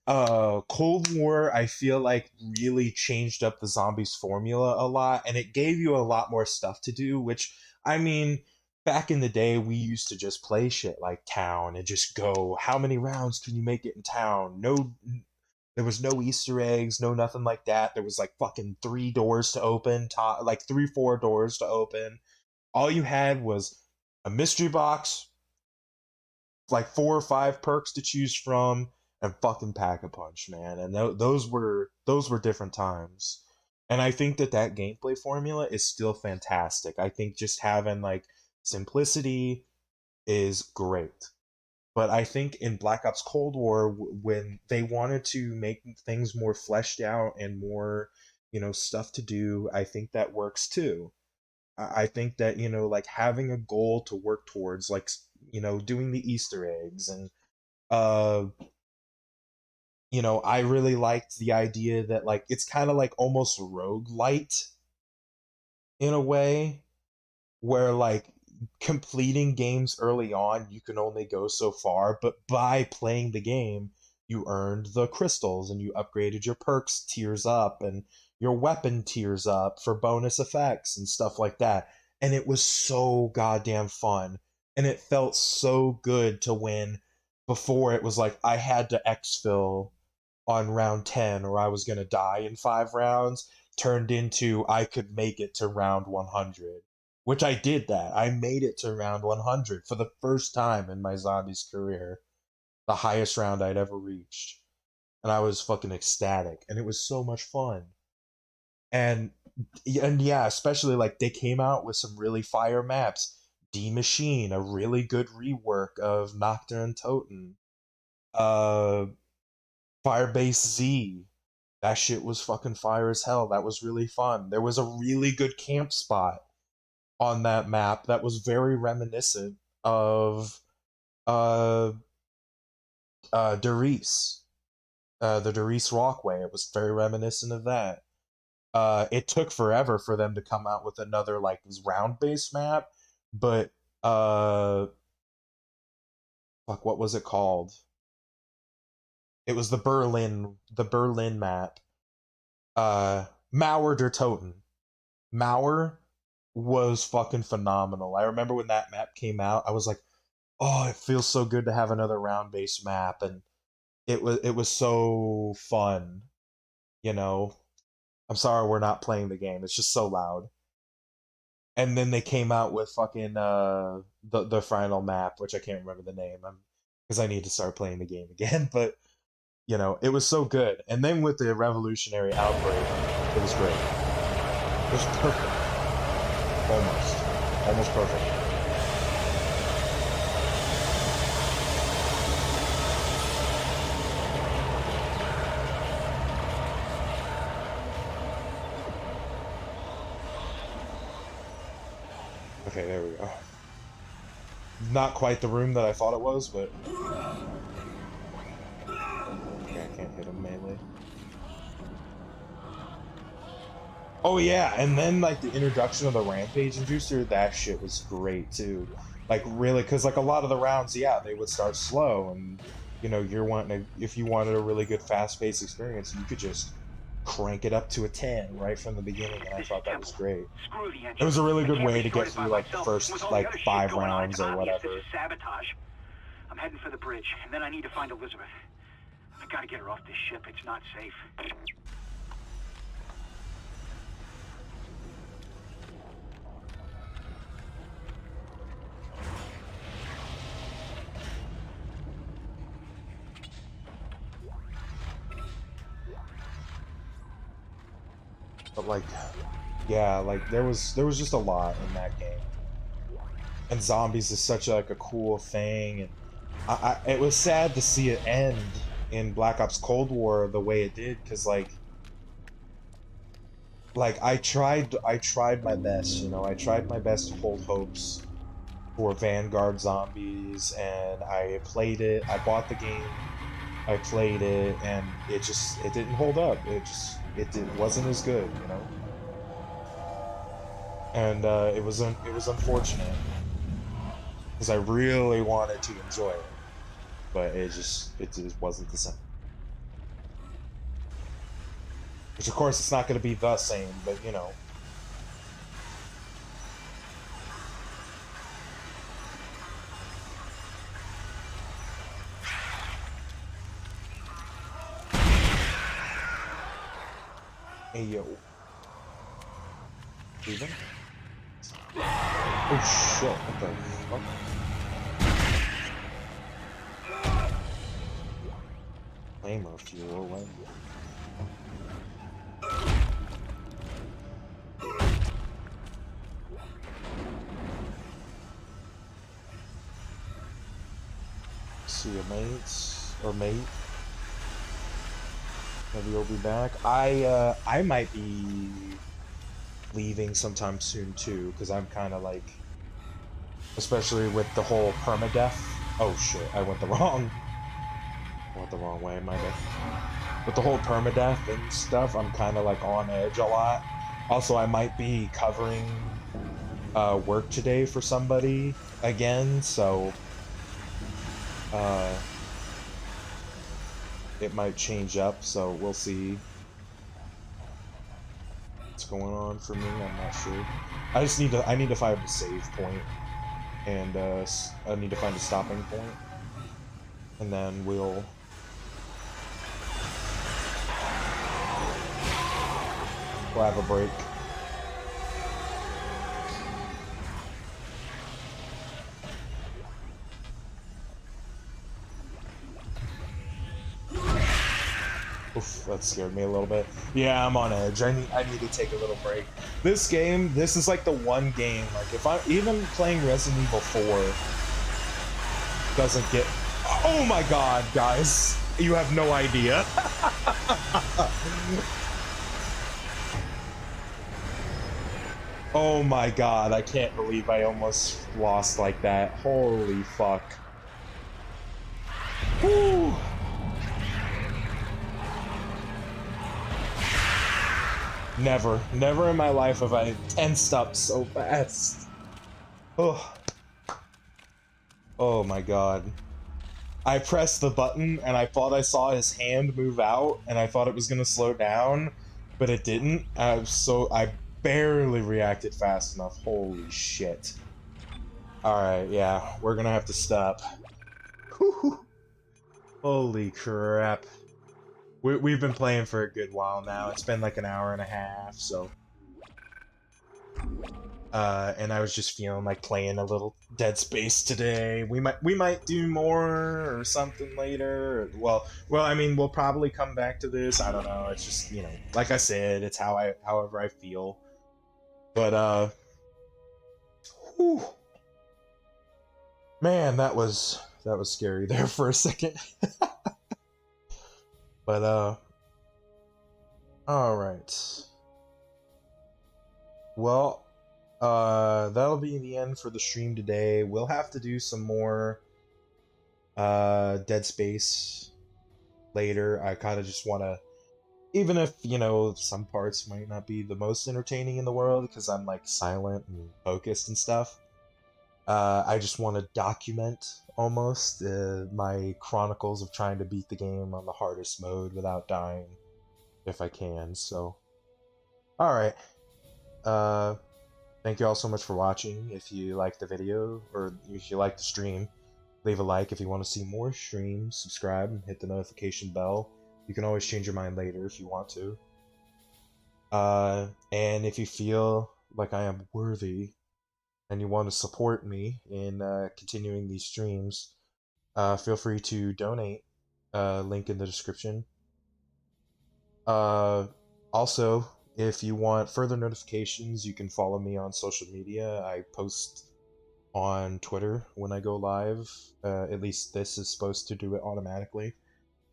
Cold War I feel like really changed up the zombies formula a lot, and it gave you a lot more stuff to do, which I mean, back in the day we used to just play shit like Town and just go, how many rounds can you make it in Town? No, there was no Easter eggs, no nothing like that. There was like fucking three doors to open, like three, four doors to open. All you had was a mystery box, like four or five perks to choose from, and fucking pack a punch, man. And those were different times. And I think that that gameplay formula is still fantastic. I think just having like simplicity is great. But I think in Black Ops Cold War, when they wanted to make things more fleshed out and more, stuff to do, I think that works too. I think that, like having a goal to work towards, like, doing the Easter eggs and, uh, I really liked the idea that, like, it's kind of like almost roguelite in a way, where, like, completing games early on, you can only go so far, but by playing the game, you earned the crystals and you upgraded your perks tiers up and your weapon tiers up for bonus effects and stuff like that. And it was so goddamn fun and it felt so good to win. Before it was like I had to exfil on round 10 or I was going to die in 5 rounds, turned into I could make it to round 100, which I did that. I made it to round 100 for the first time in my zombies career, the highest round I'd ever reached. And I was fucking ecstatic, and it was so much fun. And yeah, especially like they came out with some really fire maps. D Machine, a really good rework of Nocturne and Toten. Uh, Firebase Z, that shit was fucking fire as hell. That was really fun. There was a really good camp spot on that map that was very reminiscent of uh Derice. The Derice Walkway. It was very reminiscent of that. It took forever for them to come out with another like round based map, but fuck, what was it called? It was the Berlin map. Mauer der Toten. Mauer was fucking phenomenal. I remember when that map came out, I was like, "Oh, it feels so good to have another round-based map," and it was so fun. You know, I'm sorry we're not playing the game. It's just so loud. And then they came out with fucking the final map, which I can't remember the name. Because I need to start playing the game again, but it was so good. And then with the revolutionary outbreak, it was great. It was perfect. Almost perfect. Okay, there we go. Not quite the room that I thought it was, but okay, I can't hit him melee. Oh yeah, and then like the introduction of the rampage inducer, that shit was great too. Like really, because like a lot of the rounds, yeah, they would start slow, and if you wanted a really good fast-paced experience, you could just crank it up to a 10 right from the beginning, and I thought that was great. It was a really good way to get through like the first like 5 rounds or whatever. Sabotage. I'm heading for the bridge, and then I need to find Elizabeth. I gotta get her off this ship. It's not safe. But like, yeah, like there was just a lot in that game, and zombies is such like a cool thing, and it was sad to see it end in Black Ops Cold War the way it did, because like I tried my best, I tried my best to hold hopes for Vanguard Zombies, and I played it, I bought the game, I played it, and it didn't hold up. It wasn't as good, and it was unfortunate because I really wanted to enjoy it, but it just wasn't the same. Which of course it's not going to be the same, but Hey yo. Even? Oh shit, what the fuck? Flamer fuel, what? See your mates or mate. Maybe you'll be back. I might be leaving sometime soon too, because I'm kind of like, especially with the whole permadeath. Oh shit, I went the wrong way, my bad. With the whole permadeath and stuff, I'm kind of like on edge a lot. Also, I might be covering work today for somebody again, so it might change up, so we'll see what's going on for me. I'm not sure. I need to find a save point and I need to find a stopping point, and then we'll have a break. Oof, that scared me a little bit. Yeah, I'm on edge. I need to take a little break. This game, this is like the one game, like if I'm even playing Resident Evil 4 doesn't get. Oh my god, guys. You have no idea. Oh my god, I can't believe I almost lost like that. Holy fuck. Whew. Never in my life have I tensed up so fast. Oh, oh my god. I pressed the button and I thought I saw his hand move out and I thought it was gonna slow down, but it didn't. I barely reacted fast enough. Holy shit. Alright, yeah, we're gonna have to stop. Holy crap. We've been playing for a good while now. It's been like an hour and a half, so. And I was just feeling like playing a little Dead Space today. We might do more or something later. Well, I mean, we'll probably come back to this. I don't know. It's just, you know, like I said, it's however I feel. But whew, man, that was scary there for a second. But all right. Well, that'll be the end for the stream today. We'll have to do some more Dead Space later. I kind of just want to, even if, you know, some parts might not be the most entertaining in the world because I'm like silent and focused and stuff. I just want to document almost my chronicles of trying to beat the game on the hardest mode without dying if I can. So, all right. Thank you all so much for watching. If you liked the video or if you liked the stream, leave a like. If you want to see more streams, subscribe and hit the notification bell. You can always change your mind later if you want to. And if you feel like I am worthy and you want to support me in continuing these streams, feel free to donate. Link in the description. Also, if you want further notifications, you can follow me on social media. I post on Twitter when I go live. At least this is supposed to do it automatically.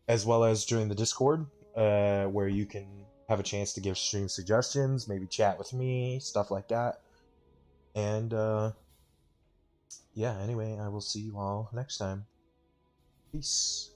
As well as join the Discord, where you can have a chance to give stream suggestions, maybe chat with me, stuff like that. And, yeah, anyway, I will see you all next time. Peace.